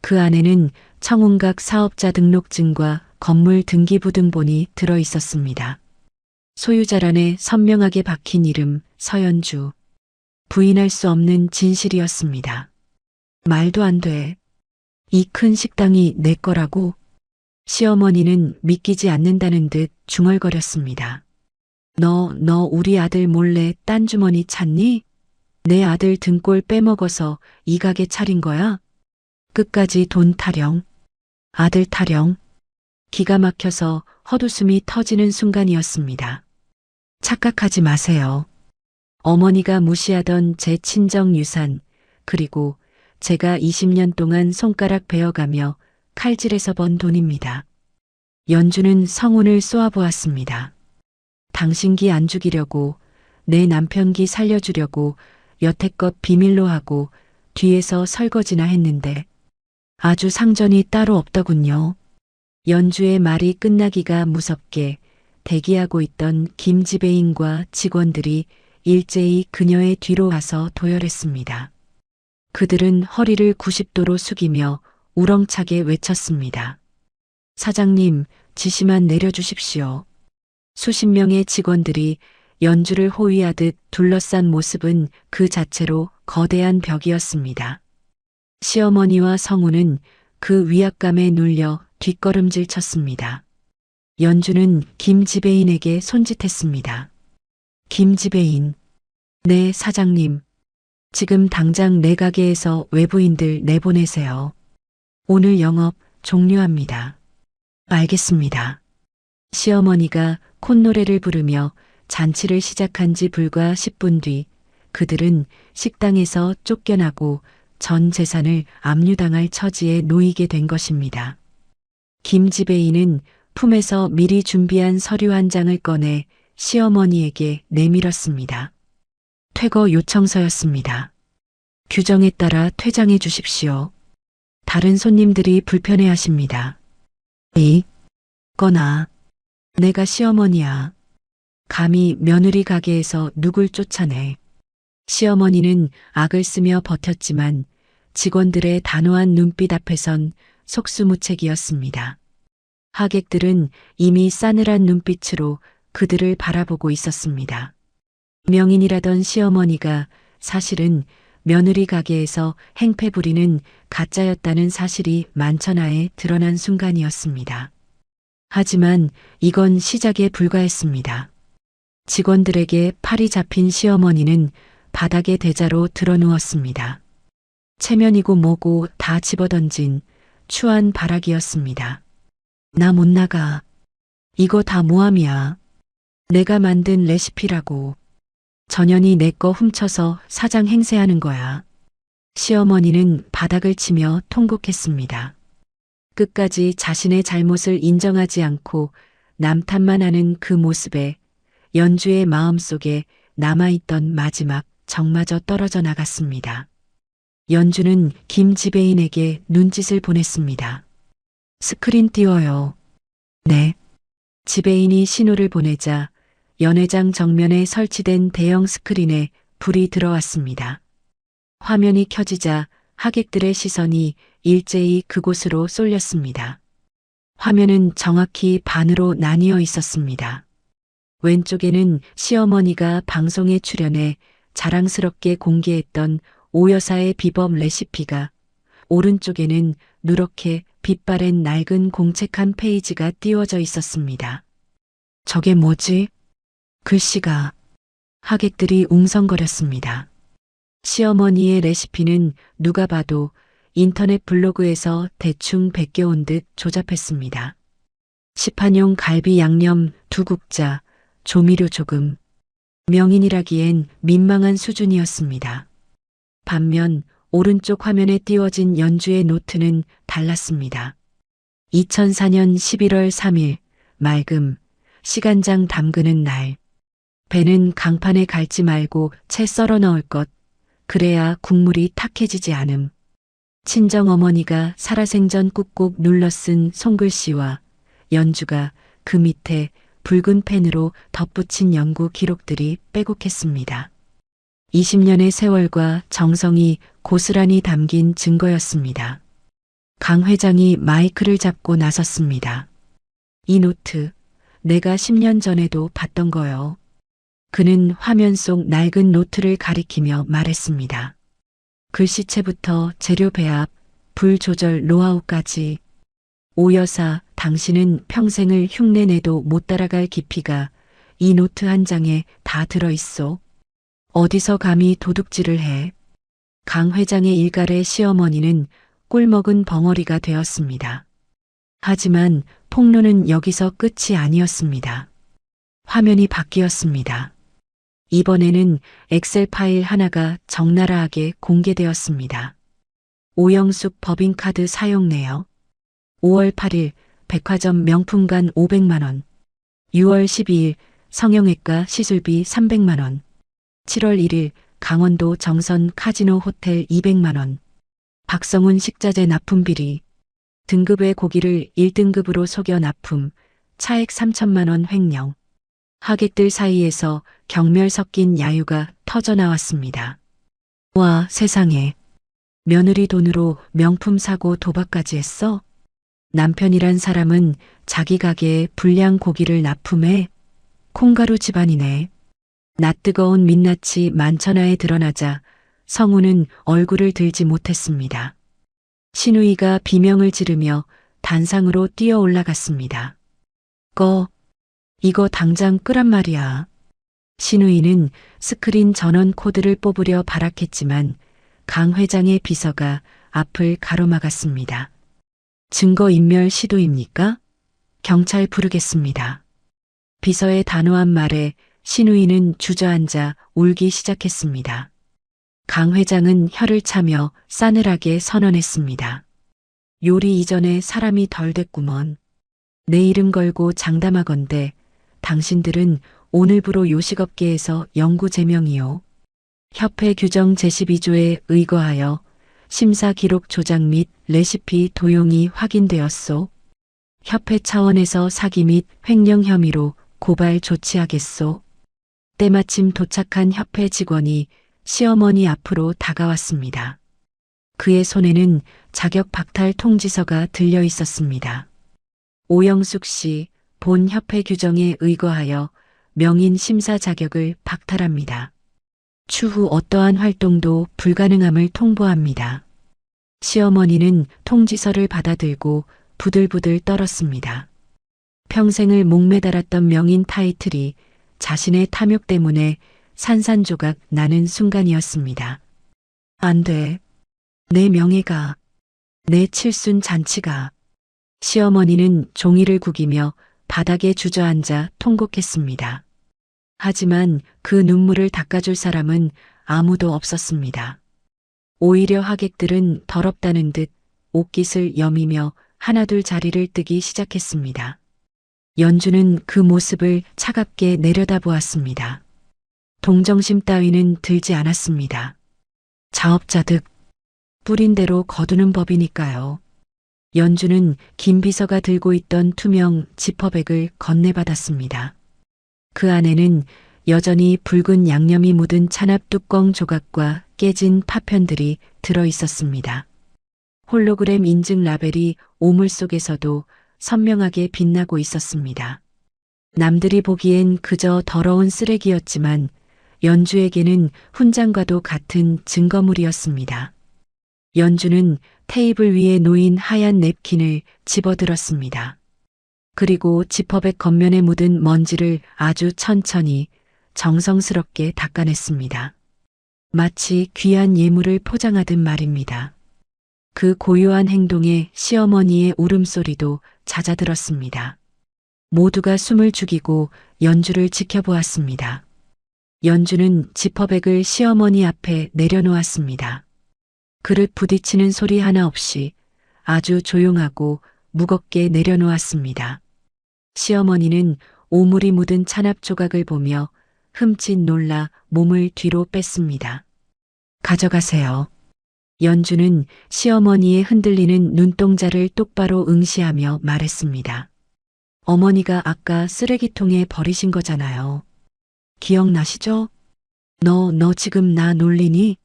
그 안에는 청운각 사업자 등록증과 건물 등기부등본이 들어 있었습니다. 소유자란에 선명하게 박힌 이름 서연주. 부인할 수 없는 진실이었습니다. 말도 안 돼. 이 큰 식당이 내 거라고? 시어머니는 믿기지 않는다는 듯 중얼거렸습니다. 너 우리 아들 몰래 딴 주머니 찾니? 내 아들 등골 빼먹어서 이 가게 차린 거야? 끝까지 돈 타령, 아들 타령. 기가 막혀서 헛웃음이 터지는 순간이었습니다. 착각하지 마세요. 어머니가 무시하던 제 친정 유산, 그리고 제가 20년 동안 손가락 베어가며 칼질해서 번 돈입니다. 연주는 성운을 쏘아보았습니다. 당신 기 안 죽이려고, 내 남편 기 살려주려고 여태껏 비밀로 하고 뒤에서 설거지나 했는데 아주 상전이 따로 없더군요. 연주의 말이 끝나기가 무섭게 대기하고 있던 김지배인과 직원들이 일제히 그녀의 뒤로 와서 도열했습니다. 그들은 허리를 90도로 숙이며 우렁차게 외쳤습니다. 사장님, 지시만 내려주십시오. 수십 명의 직원들이 연주를 호위하듯 둘러싼 모습은 그 자체로 거대한 벽이었습니다. 시어머니와 성우는 그 위압감에 눌려 뒷걸음질 쳤습니다. 연주는 김지배인에게 손짓했습니다. 김지배인, 네, 사장님. 지금 당장 내 가게에서 외부인들 내보내세요. 오늘 영업 종료합니다. 알겠습니다. 시어머니가 콧노래를 부르며 잔치를 시작한 지 불과 10분 뒤 그들은 식당에서 쫓겨나고 전 재산을 압류당할 처지에 놓이게 된 것입니다. 김 지배인은 품에서 미리 준비한 서류 한 장을 꺼내 시어머니에게 내밀었습니다. 퇴거 요청서였습니다. 규정에 따라 퇴장해 주십시오. 다른 손님들이 불편해하십니다. 거나 내가 시어머니야. 감히 며느리 가게에서 누굴 쫓아내. 시어머니는 악을 쓰며 버텼지만 직원들의 단호한 눈빛 앞에선 속수무책이었습니다. 하객들은 이미 싸늘한 눈빛으로 그들을 바라보고 있었습니다. 명인이라던 시어머니가 사실은 며느리 가게에서 행패 부리는 가짜였다는 사실이 만천하에 드러난 순간이었습니다. 하지만 이건 시작에 불과했습니다. 직원들에게 팔이 잡힌 시어머니는 바닥에 대자로 드러누웠습니다. 체면이고 뭐고 다 집어던진 추한 바락이었습니다. 나 못 나가. 이거 다 모함이야. 내가 만든 레시피라고. 전현이 내 거 훔쳐서 사장 행세하는 거야. 시어머니는 바닥을 치며 통곡했습니다. 끝까지 자신의 잘못을 인정하지 않고 남 탓만 하는 그 모습에 연주의 마음속에 남아있던 마지막 정마저 떨어져 나갔습니다. 연주는 김 지배인에게 눈짓을 보냈습니다. 스크린 띄워요. 네. 지배인이 신호를 보내자 연회장 정면에 설치된 대형 스크린에 불이 들어왔습니다. 화면이 켜지자 하객들의 시선이 일제히 그곳으로 쏠렸습니다. 화면은 정확히 반으로 나뉘어 있었습니다. 왼쪽에는 시어머니가 방송에 출연해 자랑스럽게 공개했던 오여사의 비법 레시피가, 오른쪽에는 누렇게 빛바랜 낡은 공책 한 페이지가 띄워져 있었습니다. 저게 뭐지? 글씨가. 하객들이 웅성거렸습니다. 시어머니의 레시피는 누가 봐도 인터넷 블로그에서 대충 베껴온 듯 조잡했습니다. 시판용 갈비 양념 2국자, 조미료 조금. 명인이라기엔 민망한 수준이었습니다. 반면 오른쪽 화면에 띄워진 연주의 노트는 달랐습니다. 2004년 11월 3일, 맑음, 시간장 담그는 날. 배는 강판에 갈지 말고 채 썰어 넣을 것. 그래야 국물이 탁해지지 않음. 친정어머니가 살아생전 꾹꾹 눌러 쓴 손글씨와 연주가 그 밑에 붉은 펜으로 덧붙인 연구 기록들이 빼곡했습니다. 20년의 세월과 정성이 고스란히 담긴 증거였습니다. 강 회장이 마이크를 잡고 나섰습니다. 이 노트, 내가 10년 전에도 봤던 거요. 그는 화면 속 낡은 노트를 가리키며 말했습니다. 글씨체부터 재료 배합, 불 조절 노하우까지. 오 여사, 당신은 평생을 흉내내도 못 따라갈 깊이가 이 노트 한 장에 다 들어있소. 어디서 감히 도둑질을 해. 강 회장의 일갈의 시어머니는 꿀먹은 벙어리가 되었습니다. 하지만 폭로는 여기서 끝이 아니었습니다. 화면이 바뀌었습니다. 이번에는 엑셀 파일 하나가 적나라하게 공개되었습니다. 오영숙 법인카드 사용 내역. 5월 8일 백화점 명품관 500만 원. 6월 12일 성형외과 시술비 300만 원. 7월 1일 강원도 정선 카지노 호텔 200만 원. 박성훈 식자재 납품 비리. 등급의 고기를 1등급으로 속여 납품. 차액 3천만 원 횡령. 하객들 사이에서 경멸 섞인 야유가 터져나왔습니다. 와, 세상에. 며느리 돈으로 명품 사고 도박까지 했어? 남편이란 사람은 자기 가게에 불량 고기를 납품해? 콩가루 집안이네. 낯뜨거운 민낯이 만천하에 드러나자 성우는 얼굴을 들지 못했습니다. 신우이가 비명을 지르며 단상으로 뛰어 올라갔습니다. 이거 당장 끄란 말이야. 신우이는 스크린 전원 코드를 뽑으려 발악했지만 강 회장의 비서가 앞을 가로막았습니다. 증거인멸 시도입니까? 경찰 부르겠습니다. 비서의 단호한 말에 신우이는 주저앉아 울기 시작했습니다. 강 회장은 혀를 차며 싸늘하게 선언했습니다. 요리 이전에 사람이 덜 됐구먼. 내 이름 걸고 장담하건대 당신들은 오늘부로 요식업계에서 영구 제명이요. 협회 규정 제12조에 의거하여 심사 기록 조작 및 레시피 도용이 확인되었소. 협회 차원에서 사기 및 횡령 혐의로 고발 조치하겠소. 때마침 도착한 협회 직원이 시어머니 앞으로 다가왔습니다. 그의 손에는 자격 박탈 통지서가 들려 있었습니다. 오영숙 씨, 본 협회 규정에 의거하여 명인 심사 자격을 박탈합니다. 추후 어떠한 활동도 불가능함을 통보합니다. 시어머니는 통지서를 받아들고 부들부들 떨었습니다. 평생을 목매달았던 명인 타이틀이 자신의 탐욕 때문에 산산조각 나는 순간이었습니다. 안 돼. 내 명예가, 내 칠순 잔치가. 시어머니는 종이를 구기며 바닥에 주저앉아 통곡했습니다. 하지만 그 눈물을 닦아줄 사람은 아무도 없었습니다. 오히려 하객들은 더럽다는 듯 옷깃을 여미며 하나둘 자리를 뜨기 시작했습니다. 연주는 그 모습을 차갑게 내려다보았습니다. 동정심 따위는 들지 않았습니다. 자업자득, 뿌린 대로 거두는 법이니까요. 연주는 김 비서가 들고 있던 투명 지퍼백을 건네받았습니다. 그 안에는 여전히 붉은 양념이 묻은 찬압 뚜껑 조각과 깨진 파편들이 들어 있었습니다. 홀로그램 인증 라벨이 오물 속에서도 선명하게 빛나고 있었습니다. 남들이 보기엔 그저 더러운 쓰레기였지만 연주에게는 훈장과도 같은 증거물이었습니다. 연주는 테이블 위에 놓인 하얀 냅킨을 집어들었습니다. 그리고 지퍼백 겉면에 묻은 먼지를 아주 천천히 정성스럽게 닦아냈습니다. 마치 귀한 예물을 포장하듯 말입니다. 그 고요한 행동에 시어머니의 울음소리도 잦아들었습니다. 모두가 숨을 죽이고 연주를 지켜보았습니다. 연주는 지퍼백을 시어머니 앞에 내려놓았습니다. 그릇 부딪히는 소리 하나 없이 아주 조용하고 무겁게 내려놓았습니다. 시어머니는 오물이 묻은 찬압 조각을 보며 흠칫 놀라 몸을 뒤로 뺐습니다. 가져가세요. 연주는 시어머니의 흔들리는 눈동자를 똑바로 응시하며 말했습니다. 어머니가 아까 쓰레기통에 버리신 거잖아요. 기억나시죠? 너 지금 나 놀리니?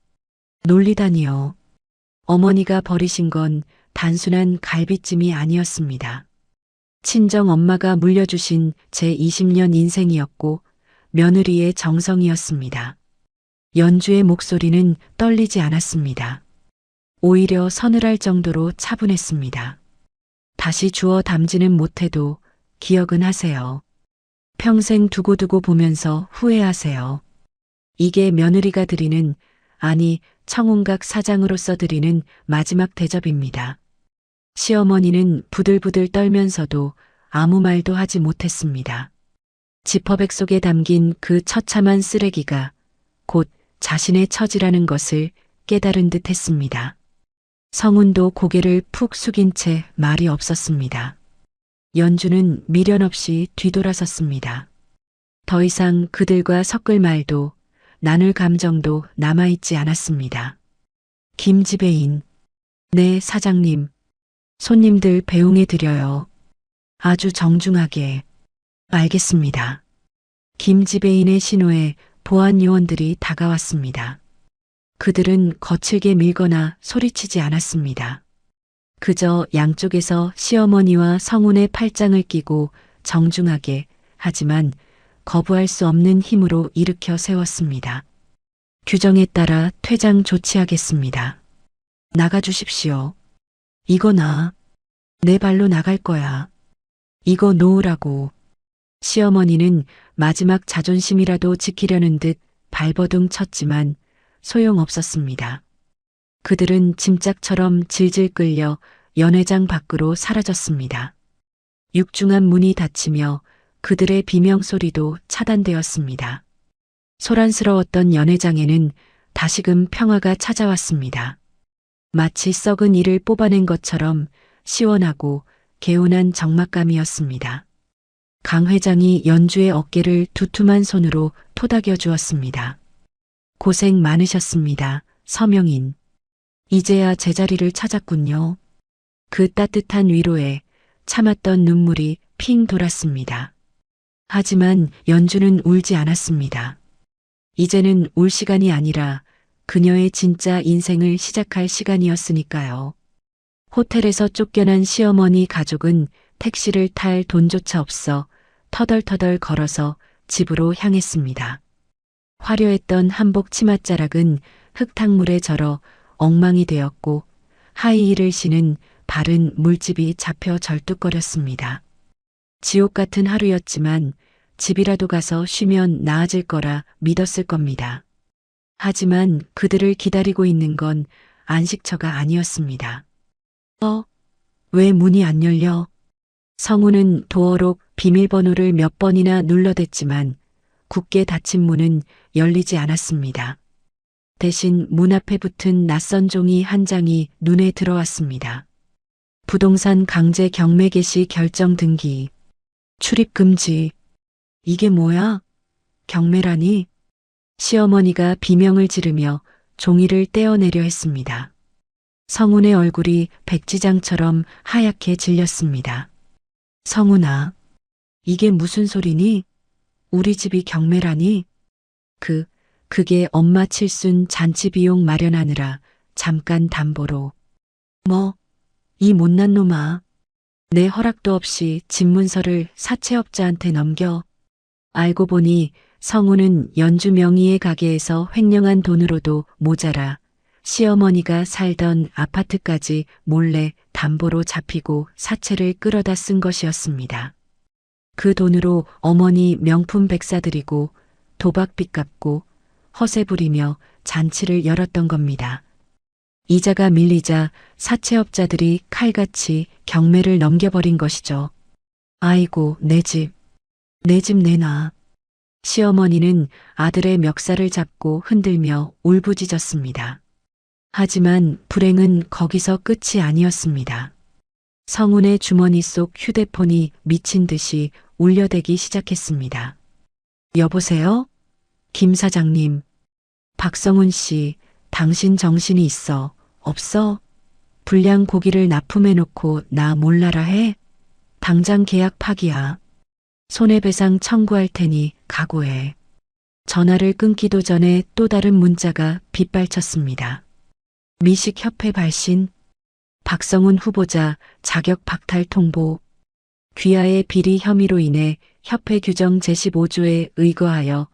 놀리다니요. 어머니가 버리신 건 단순한 갈비찜이 아니었습니다. 친정 엄마가 물려주신 제 20년 인생이었고 며느리의 정성이었습니다. 연주의 목소리는 떨리지 않았습니다. 오히려 서늘할 정도로 차분했습니다. 다시 주워 담지는 못해도 기억은 하세요. 평생 두고두고 보면서 후회하세요. 이게 며느리가 드리는, 아니 청운각 사장으로서 드리는 마지막 대접입니다. 시어머니는 부들부들 떨면서도 아무 말도 하지 못했습니다. 지퍼백 속에 담긴 그 처참한 쓰레기가 곧 자신의 처지라는 것을 깨달은 듯 했습니다. 성운도 고개를 푹 숙인 채 말이 없었습니다. 연주는 미련 없이 뒤돌아섰습니다. 더 이상 그들과 섞을 말도 나눌 감정도 남아있지 않았습니다. 김지배인, 네 사장님, 손님들 배웅해 드려요. 아주 정중하게. 알겠습니다. 김지배인의 신호에 보안 요원들이 다가왔습니다. 그들은 거칠게 밀거나 소리치지 않았습니다. 그저 양쪽에서 시어머니와 성운의 팔짱을 끼고 정중하게, 하지만 거부할 수 없는 힘으로 일으켜 세웠습니다. 규정에 따라 퇴장 조치하겠습니다. 나가주십시오. 이거 나. 내 발로 나갈 거야. 이거 놓으라고. 시어머니는 마지막 자존심이라도 지키려는 듯 발버둥 쳤지만 소용없었습니다. 그들은 짐짝처럼 질질 끌려 연회장 밖으로 사라졌습니다. 육중한 문이 닫히며 그들의 비명소리도 차단되었습니다. 소란스러웠던 연회장에는 다시금 평화가 찾아왔습니다. 마치 썩은 이를 뽑아낸 것처럼 시원하고 개운한 적막감이었습니다. 강 회장이 연주의 어깨를 두툼한 손으로 토닥여 주었습니다. 고생 많으셨습니다. 서명인. 이제야 제자리를 찾았군요. 그 따뜻한 위로에 참았던 눈물이 핑 돌았습니다. 하지만 연주는 울지 않았습니다. 이제는 울 시간이 아니라 그녀의 진짜 인생을 시작할 시간이었으니까요. 호텔에서 쫓겨난 시어머니 가족은 택시를 탈 돈조차 없어 터덜터덜 걸어서 집으로 향했습니다. 화려했던 한복 치맛자락은 흙탕물에 절어 엉망이 되었고 하이힐을 신은 발은 물집이 잡혀 절뚝거렸습니다. 지옥 같은 하루였지만 집이라도 가서 쉬면 나아질 거라 믿었을 겁니다. 하지만 그들을 기다리고 있는 건 안식처가 아니었습니다. 왜 문이 안 열려? 성우는 도어록 비밀번호를 몇 번이나 눌러댔지만 굳게 닫힌 문은 열리지 않았습니다. 대신 문 앞에 붙은 낯선 종이 한 장이 눈에 들어왔습니다. 부동산 강제 경매 개시 결정 등기. 출입 금지. 이게 뭐야? 경매라니? 시어머니가 비명을 지르며 종이를 떼어내려 했습니다. 성운의 얼굴이 백지장처럼 하얗게 질렸습니다. 성운아, 이게 무슨 소리니? 우리 집이 경매라니? 그게 엄마 칠순 잔치 비용 마련하느라 잠깐 담보로. 이 못난 놈아. 내 허락도 없이 집 문서를 사채업자한테 넘겨. 알고 보니 성우는 연주 명의의 가게에서 횡령한 돈으로도 모자라 시어머니가 살던 아파트까지 몰래 담보로 잡히고 사채를 끌어다 쓴 것이었습니다. 그 돈으로 어머니 명품 백 사들이고 도박빚 갚고 허세 부리며 잔치를 열었던 겁니다. 이자가 밀리자 사채업자들이 칼같이 경매를 넘겨버린 것이죠. 아이고, 내 집 내놔. 시어머니는 아들의 멱살을 잡고 흔들며 울부짖었습니다. 하지만 불행은 거기서 끝이 아니었습니다. 성운의 주머니 속 휴대폰이 미친 듯이 울려대기 시작했습니다. 여보세요? 김 사장님. 박성운 씨, 당신 정신이 있어? 없어? 불량 고기를 납품해놓고 나 몰라라 해? 당장 계약 파기야. 손해배상 청구할 테니 각오해. 전화를 끊기도 전에 또 다른 문자가 빗발쳤습니다. 미식협회 발신. 박성운 후보자 자격 박탈 통보. 귀하의 비리 혐의로 인해 협회 규정 제15조에 의거하여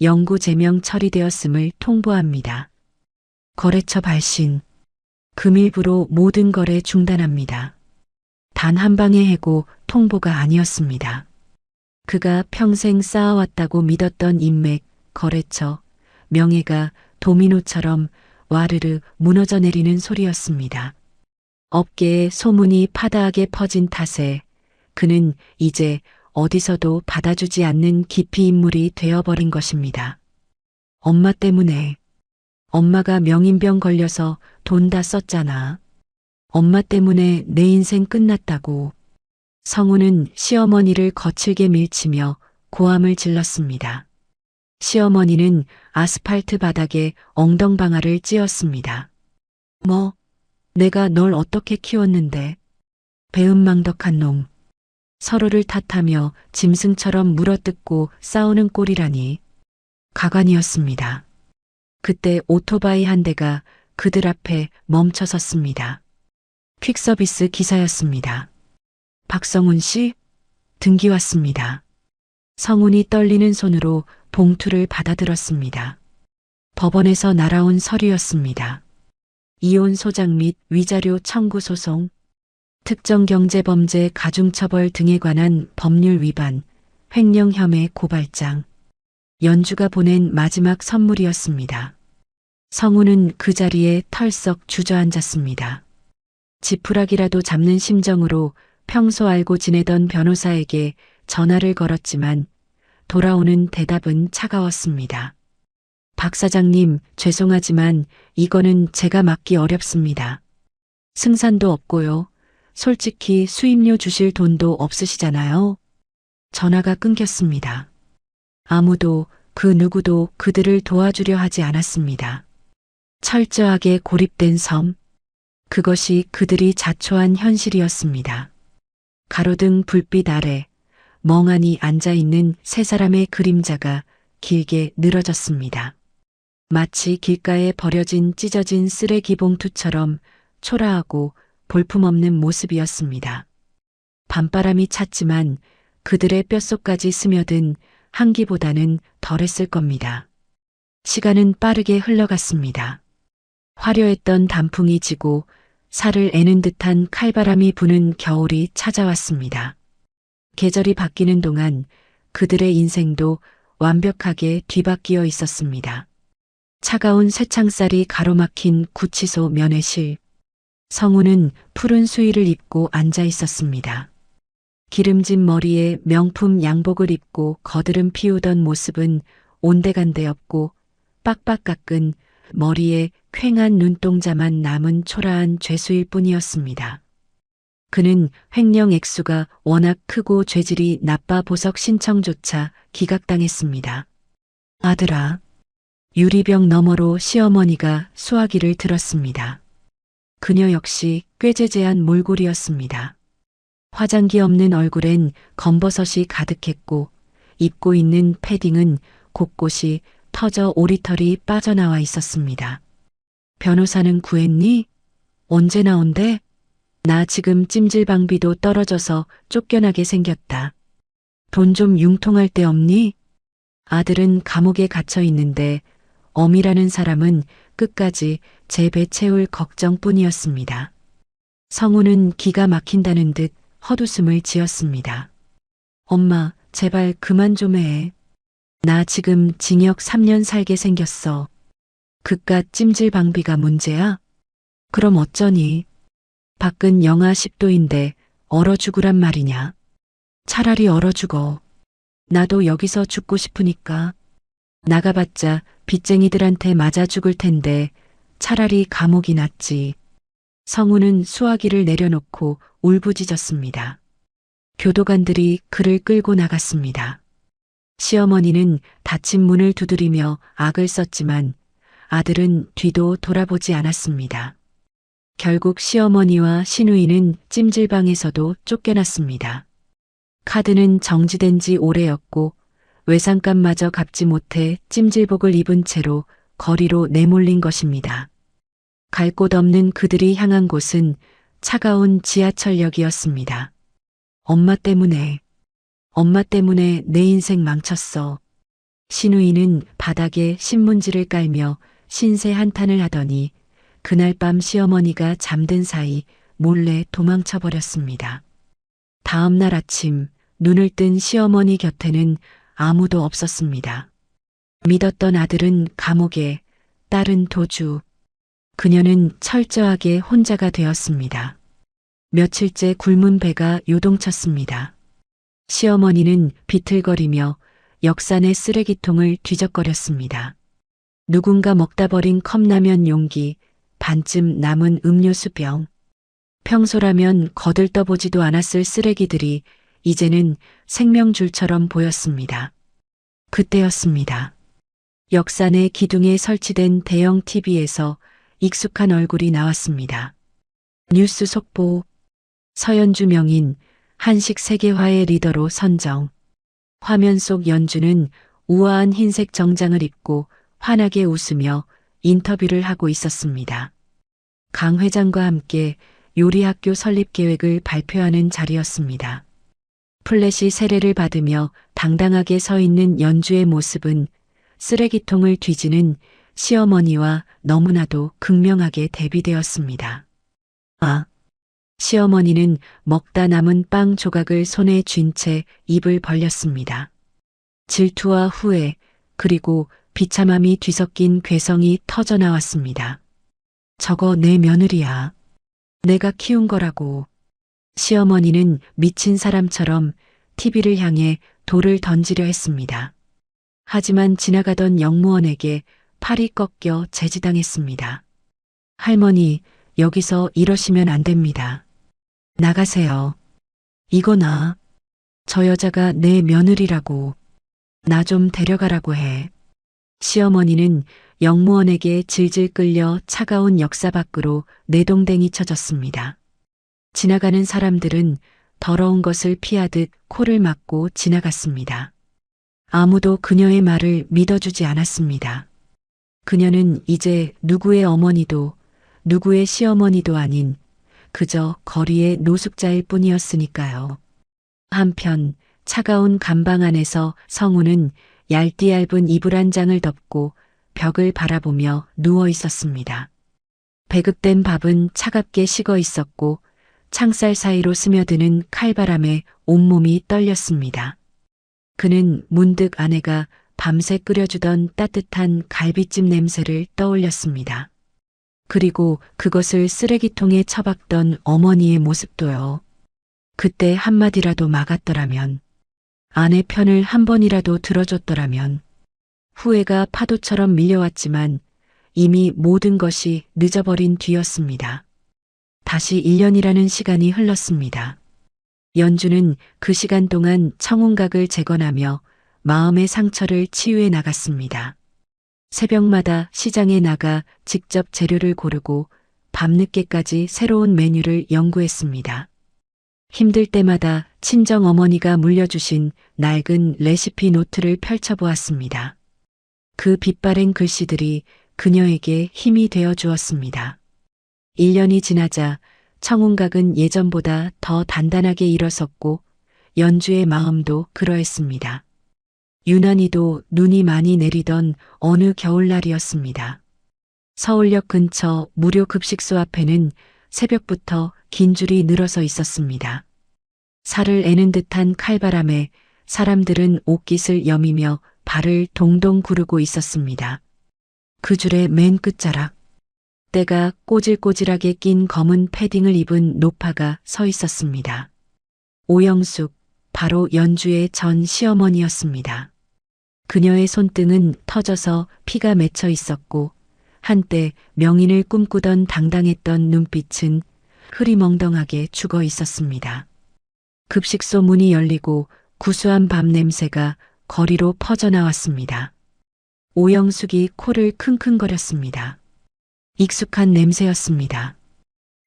영구 제명 처리되었음을 통보합니다. 거래처 발신. 금일부로 모든 거래 중단합니다. 단 한 방의 해고 통보가 아니었습니다. 그가 평생 쌓아왔다고 믿었던 인맥, 거래처, 명예가 도미노처럼 와르르 무너져 내리는 소리였습니다. 업계에 소문이 파다하게 퍼진 탓에 그는 이제 어디서도 받아주지 않는 기피 인물이 되어버린 것입니다. 엄마 때문에. 엄마가 명인병 걸려서 돈 다 썼잖아. 엄마 때문에 내 인생 끝났다고. 성우는 시어머니를 거칠게 밀치며 고함을 질렀습니다. 시어머니는 아스팔트 바닥에 엉덩방아를 찧었습니다. 내가 널 어떻게 키웠는데. 배은망덕한 놈. 서로를 탓하며 짐승처럼 물어뜯고 싸우는 꼴이라니. 가관이었습니다. 그때 오토바이 한 대가 그들 앞에 멈춰섰습니다. 퀵서비스 기사였습니다. 박성운 씨? 등기 왔습니다. 성운이 떨리는 손으로 봉투를 받아들었습니다. 법원에서 날아온 서류였습니다. 이혼 소장 및 위자료 청구 소송, 특정 경제범죄 가중처벌 등에 관한 법률 위반, 횡령혐의 고발장. 연주가 보낸 마지막 선물이었습니다. 성우는 그 자리에 털썩 주저앉았습니다. 지푸라기라도 잡는 심정으로 평소 알고 지내던 변호사에게 전화를 걸었지만 돌아오는 대답은 차가웠습니다. 박 사장님, 죄송하지만 이거는 제가 맡기 어렵습니다. 승산도 없고요. 솔직히 수임료 주실 돈도 없으시잖아요. 전화가 끊겼습니다. 아무도 그 누구도 그들을 도와주려 하지 않았습니다. 철저하게 고립된 섬. 그것이 그들이 자초한 현실이었습니다. 가로등 불빛 아래 멍하니 앉아있는 세 사람의 그림자가 길게 늘어졌습니다. 마치 길가에 버려진 찢어진 쓰레기 봉투처럼 초라하고 볼품없는 모습이었습니다. 밤바람이 찼지만 그들의 뼛속까지 스며든 한기보다는 덜했을 겁니다. 시간은 빠르게 흘러갔습니다. 화려했던 단풍이 지고 살을 애는 듯한 칼바람이 부는 겨울이 찾아왔습니다. 계절이 바뀌는 동안 그들의 인생도 완벽하게 뒤바뀌어 있었습니다. 차가운 쇠창살이 가로막힌 구치소 면회실. 성우는 푸른 수의를 입고 앉아 있었습니다. 기름진 머리에 명품 양복을 입고 거드름 피우던 모습은 온데간데 없고 빡빡 깎은 머리에 퀭한 눈동자만 남은 초라한 죄수일 뿐이었습니다. 그는 횡령 액수가 워낙 크고 죄질이 나빠 보석 신청조차 기각당했습니다. 아들아, 유리병 너머로 시어머니가 수화기를 들었습니다. 그녀 역시 꾀죄죄한 몰골이었습니다. 화장기 없는 얼굴엔 검버섯이 가득했고 입고 있는 패딩은 곳곳이 터져 오리털이 빠져나와 있었습니다. 변호사는 구했니? 언제 나온대? 나 지금 찜질방비도 떨어져서 쫓겨나게 생겼다. 돈 좀 융통할 데 없니? 아들은 감옥에 갇혀 있는데 엄이라는 사람은 끝까지 제 배 채울 걱정뿐이었습니다. 성우는 기가 막힌다는 듯 헛웃음을 지었습니다. 엄마, 제발 그만 좀 해. 나 지금 징역 3년 살게 생겼어. 그깟 찜질방비가 문제야? 그럼 어쩌니? 밖은 영하 10도인데 얼어 죽으란 말이냐? 차라리 얼어 죽어. 나도 여기서 죽고 싶으니까. 나가봤자 빚쟁이들한테 맞아 죽을 텐데 차라리 감옥이 낫지. 성우는 수화기를 내려놓고 울부짖었습니다. 교도관들이 그를 끌고 나갔습니다. 시어머니는 닫힌 문을 두드리며 악을 썼지만 아들은 뒤도 돌아보지 않았습니다. 결국 시어머니와 시누이는 찜질방에서도 쫓겨났습니다. 카드는 정지된 지 오래였고 외상값마저 갚지 못해 찜질복을 입은 채로 거리로 내몰린 것입니다. 갈 곳 없는 그들이 향한 곳은 차가운 지하철역이었습니다. 엄마 때문에 내 인생 망쳤어. 시누이는 바닥에 신문지를 깔며 신세 한탄을 하더니 그날 밤 시어머니가 잠든 사이 몰래 도망쳐 버렸습니다. 다음 날 아침 눈을 뜬 시어머니 곁에는 아무도 없었습니다. 믿었던 아들은 감옥에, 딸은 도주. 그녀는 철저하게 혼자가 되었습니다. 며칠째 굶은 배가 요동쳤습니다. 시어머니는 비틀거리며 역산의 쓰레기통을 뒤적거렸습니다. 누군가 먹다 버린 컵라면 용기, 반쯤 남은 음료수병. 평소라면 거들떠보지도 않았을 쓰레기들이 이제는 생명줄처럼 보였습니다. 그때였습니다. 역산의 기둥에 설치된 대형 TV에서 익숙한 얼굴이 나왔습니다. 뉴스 속보. 서연주 명인 한식 세계화의 리더로 선정. 화면 속 연주는 우아한 흰색 정장을 입고 환하게 웃으며 인터뷰를 하고 있었습니다. 강 회장과 함께 요리학교 설립 계획을 발표하는 자리였습니다. 플래시 세례를 받으며 당당하게 서 있는 연주의 모습은 쓰레기통을 뒤지는 시어머니와 너무나도 극명하게 대비되었습니다. 아, 시어머니는 먹다 남은 빵 조각을 손에 쥔 채 입을 벌렸습니다. 질투와 후회, 그리고 비참함이 뒤섞인 괴성이 터져 나왔습니다. 저거 내 며느리야. 내가 키운 거라고. 시어머니는 미친 사람처럼 TV를 향해 돌을 던지려 했습니다. 하지만 지나가던 영무원에게 팔이 꺾여 제지당했습니다. 할머니, 여기서 이러시면 안 됩니다. 나가세요. 이거나. 저 여자가 내 며느리라고. 나 좀 데려가라고 해. 시어머니는 영무원에게 질질 끌려 차가운 역사 밖으로 내동댕이 쳐졌습니다. 지나가는 사람들은 더러운 것을 피하듯 코를 막고 지나갔습니다. 아무도 그녀의 말을 믿어주지 않았습니다. 그녀는 이제 누구의 어머니도 누구의 시어머니도 아닌 그저 거리의 노숙자일 뿐이었으니까요. 한편 차가운 감방 안에서 성우는 얇디얇은 이불 한 장을 덮고 벽을 바라보며 누워 있었습니다. 배급된 밥은 차갑게 식어 있었고 창살 사이로 스며드는 칼바람에 온몸이 떨렸습니다. 그는 문득 아내가 밤새 끓여주던 따뜻한 갈비찜 냄새를 떠올렸습니다. 그리고 그것을 쓰레기통에 처박던 어머니의 모습도요. 그때 한마디라도 막았더라면, 아내 편을 한 번이라도 들어줬더라면, 후회가 파도처럼 밀려왔지만 이미 모든 것이 늦어버린 뒤였습니다. 다시 1년이라는 시간이 흘렀습니다. 연주는 그 시간 동안 청운각을 재건하며 마음의 상처를 치유해 나갔습니다. 새벽마다 시장에 나가 직접 재료를 고르고 밤늦게까지 새로운 메뉴를 연구했습니다. 힘들 때마다 친정 어머니가 물려주신 낡은 레시피 노트를 펼쳐보았습니다. 그 빛바랜 글씨들이 그녀에게 힘이 되어 주었습니다. 1년이 지나자 청운각은 예전보다 더 단단하게 일어섰고 연주의 마음도 그러했습니다. 유난히도 눈이 많이 내리던 어느 겨울날이었습니다. 서울역 근처 무료 급식소 앞에는 새벽부터 긴 줄이 늘어서 있었습니다. 살을 애는 듯한 칼바람에 사람들은 옷깃을 여미며 발을 동동 구르고 있었습니다. 그 줄의 맨 끝자락, 때가 꼬질꼬질하게 낀 검은 패딩을 입은 노파가 서 있었습니다. 오영숙, 바로 연주의 전 시어머니였습니다. 그녀의 손등은 터져서 피가 맺혀 있었고 한때 명인을 꿈꾸던 당당했던 눈빛은 흐리멍덩하게 죽어 있었습니다. 급식소 문이 열리고 구수한 밥 냄새가 거리로 퍼져나왔습니다. 오영숙이 코를 킁킁거렸습니다. 익숙한 냄새였습니다.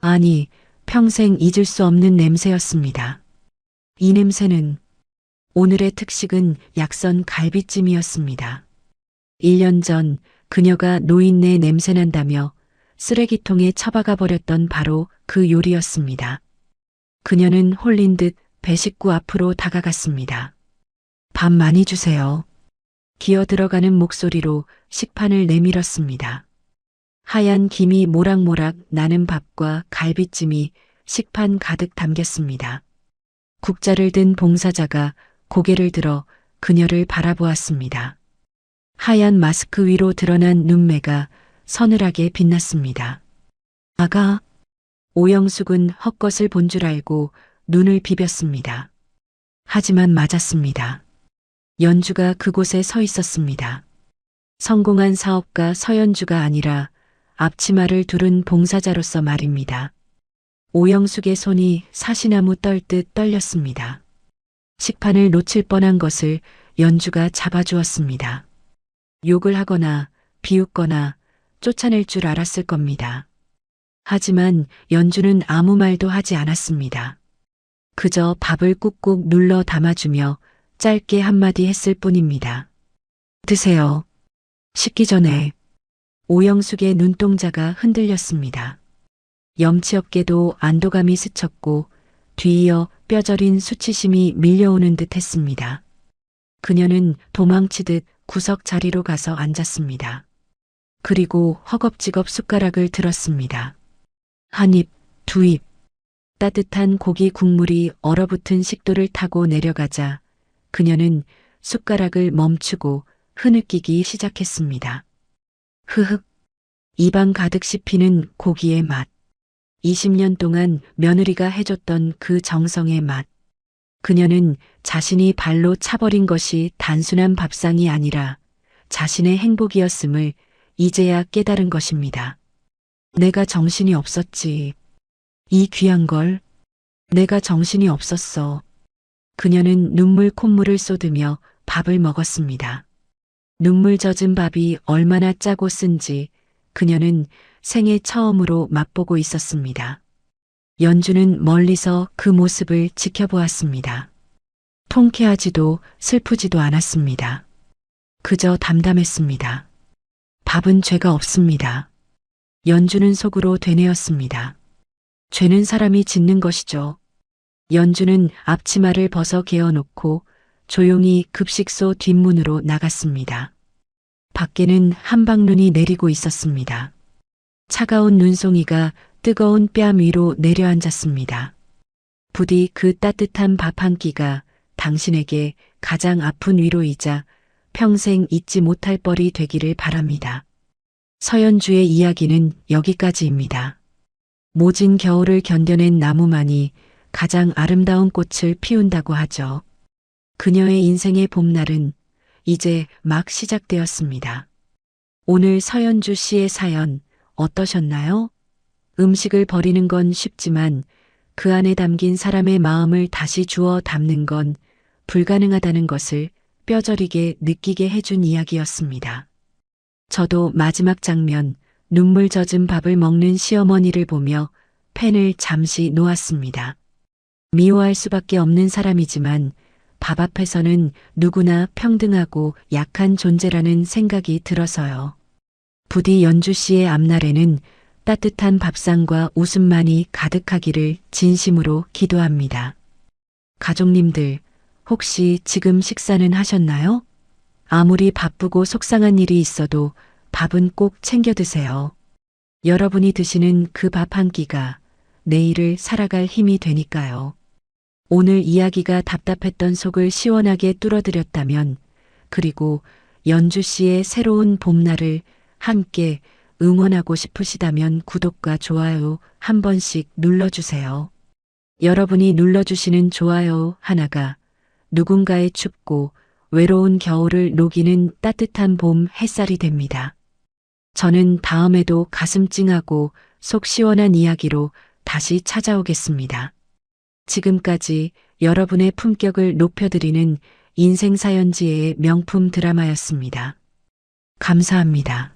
아니, 평생 잊을 수 없는 냄새였습니다. 이 냄새는 오늘의 특식은 약선 갈비찜이었습니다. 1년 전 그녀가 노인네 냄새난다며 쓰레기통에 처박아 버렸던 바로 그 요리였습니다. 그녀는 홀린 듯 배 식구 앞으로 다가갔습니다. 밥 많이 주세요. 기어 들어가는 목소리로 식판을 내밀었습니다. 하얀 김이 모락모락 나는 밥과 갈비찜이 식판 가득 담겼습니다. 국자를 든 봉사자가 고개를 들어 그녀를 바라보았습니다. 하얀 마스크 위로 드러난 눈매가 서늘하게 빛났습니다. 아가, 오영숙은 헛것을 본 줄 알고 눈을 비볐습니다. 하지만 맞았습니다. 연주가 그곳에 서 있었습니다. 성공한 사업가 서연주가 아니라 앞치마를 두른 봉사자로서 말입니다. 오영숙의 손이 사시나무 떨듯 떨렸습니다. 식판을 놓칠 뻔한 것을 연주가 잡아주었습니다. 욕을 하거나 비웃거나 쫓아낼 줄 알았을 겁니다. 하지만 연주는 아무 말도 하지 않았습니다. 그저 밥을 꾹꾹 눌러 담아주며 짧게 한마디 했을 뿐입니다. 드세요. 식기 전에. 오영숙의 눈동자가 흔들렸습니다. 염치 없게도 안도감이 스쳤고 뒤이어 뼈저린 수치심이 밀려오는 듯 했습니다. 그녀는 도망치듯 구석 자리로 가서 앉았습니다. 그리고 허겁지겁 숟가락을 들었습니다. 한 입, 두 입. 따뜻한 고기 국물이 얼어붙은 식도를 타고 내려가자 그녀는 숟가락을 멈추고 흐느끼기 시작했습니다. 흐흑. 입안 가득 씹히는 고기의 맛. 20년 동안 며느리가 해줬던 그 정성의 맛. 그녀는 자신이 발로 차버린 것이 단순한 밥상이 아니라 자신의 행복이었음을 이제야 깨달은 것입니다. 내가 정신이 없었지. 이 귀한 걸. 내가 정신이 없었어. 그녀는 눈물 콧물을 쏟으며 밥을 먹었습니다. 눈물 젖은 밥이 얼마나 짜고 쓴지 그녀는 생애 처음으로 맛보고 있었습니다. 연주는 멀리서 그 모습을 지켜보았습니다. 통쾌하지도 슬프지도 않았습니다. 그저 담담했습니다. 밥은 죄가 없습니다. 연주는 속으로 되뇌었습니다. 죄는 사람이 짓는 것이죠. 연주는 앞치마를 벗어 개어놓고 조용히 급식소 뒷문으로 나갔습니다. 밖에는 한방눈이 내리고 있었습니다. 차가운 눈송이가 뜨거운 뺨 위로 내려앉았습니다. 부디 그 따뜻한 밥 한 끼가 당신에게 가장 아픈 위로이자 평생 잊지 못할 뻘이 되기를 바랍니다. 서연주의 이야기는 여기까지입니다. 모진 겨울을 견뎌낸 나무만이 가장 아름다운 꽃을 피운다고 하죠. 그녀의 인생의 봄날은 이제 막 시작되었습니다. 오늘 서연주 씨의 사연 어떠셨나요? 음식을 버리는 건 쉽지만 그 안에 담긴 사람의 마음을 다시 주워 담는 건 불가능하다는 것을 뼈저리게 느끼게 해준 이야기였습니다. 저도 마지막 장면, 눈물 젖은 밥을 먹는 시어머니를 보며 펜을 잠시 놓았습니다. 미워할 수밖에 없는 사람이지만 밥 앞에서는 누구나 평등하고 약한 존재라는 생각이 들어서요. 부디 연주 씨의 앞날에는 따뜻한 밥상과 웃음만이 가득하기를 진심으로 기도합니다. 가족님들, 혹시 지금 식사는 하셨나요? 아무리 바쁘고 속상한 일이 있어도 밥은 꼭 챙겨 드세요. 여러분이 드시는 그 밥 한 끼가 내일을 살아갈 힘이 되니까요. 오늘 이야기가 답답했던 속을 시원하게 뚫어드렸다면, 그리고 연주 씨의 새로운 봄날을 함께 응원하고 싶으시다면 구독과 좋아요 한 번씩 눌러주세요. 여러분이 눌러주시는 좋아요 하나가 누군가의 춥고 외로운 겨울을 녹이는 따뜻한 봄 햇살이 됩니다. 저는 다음에도 가슴 찡하고 속 시원한 이야기로 다시 찾아오겠습니다. 지금까지 여러분의 품격을 높여드리는 인생사연지의 명품 드라마였습니다. 감사합니다.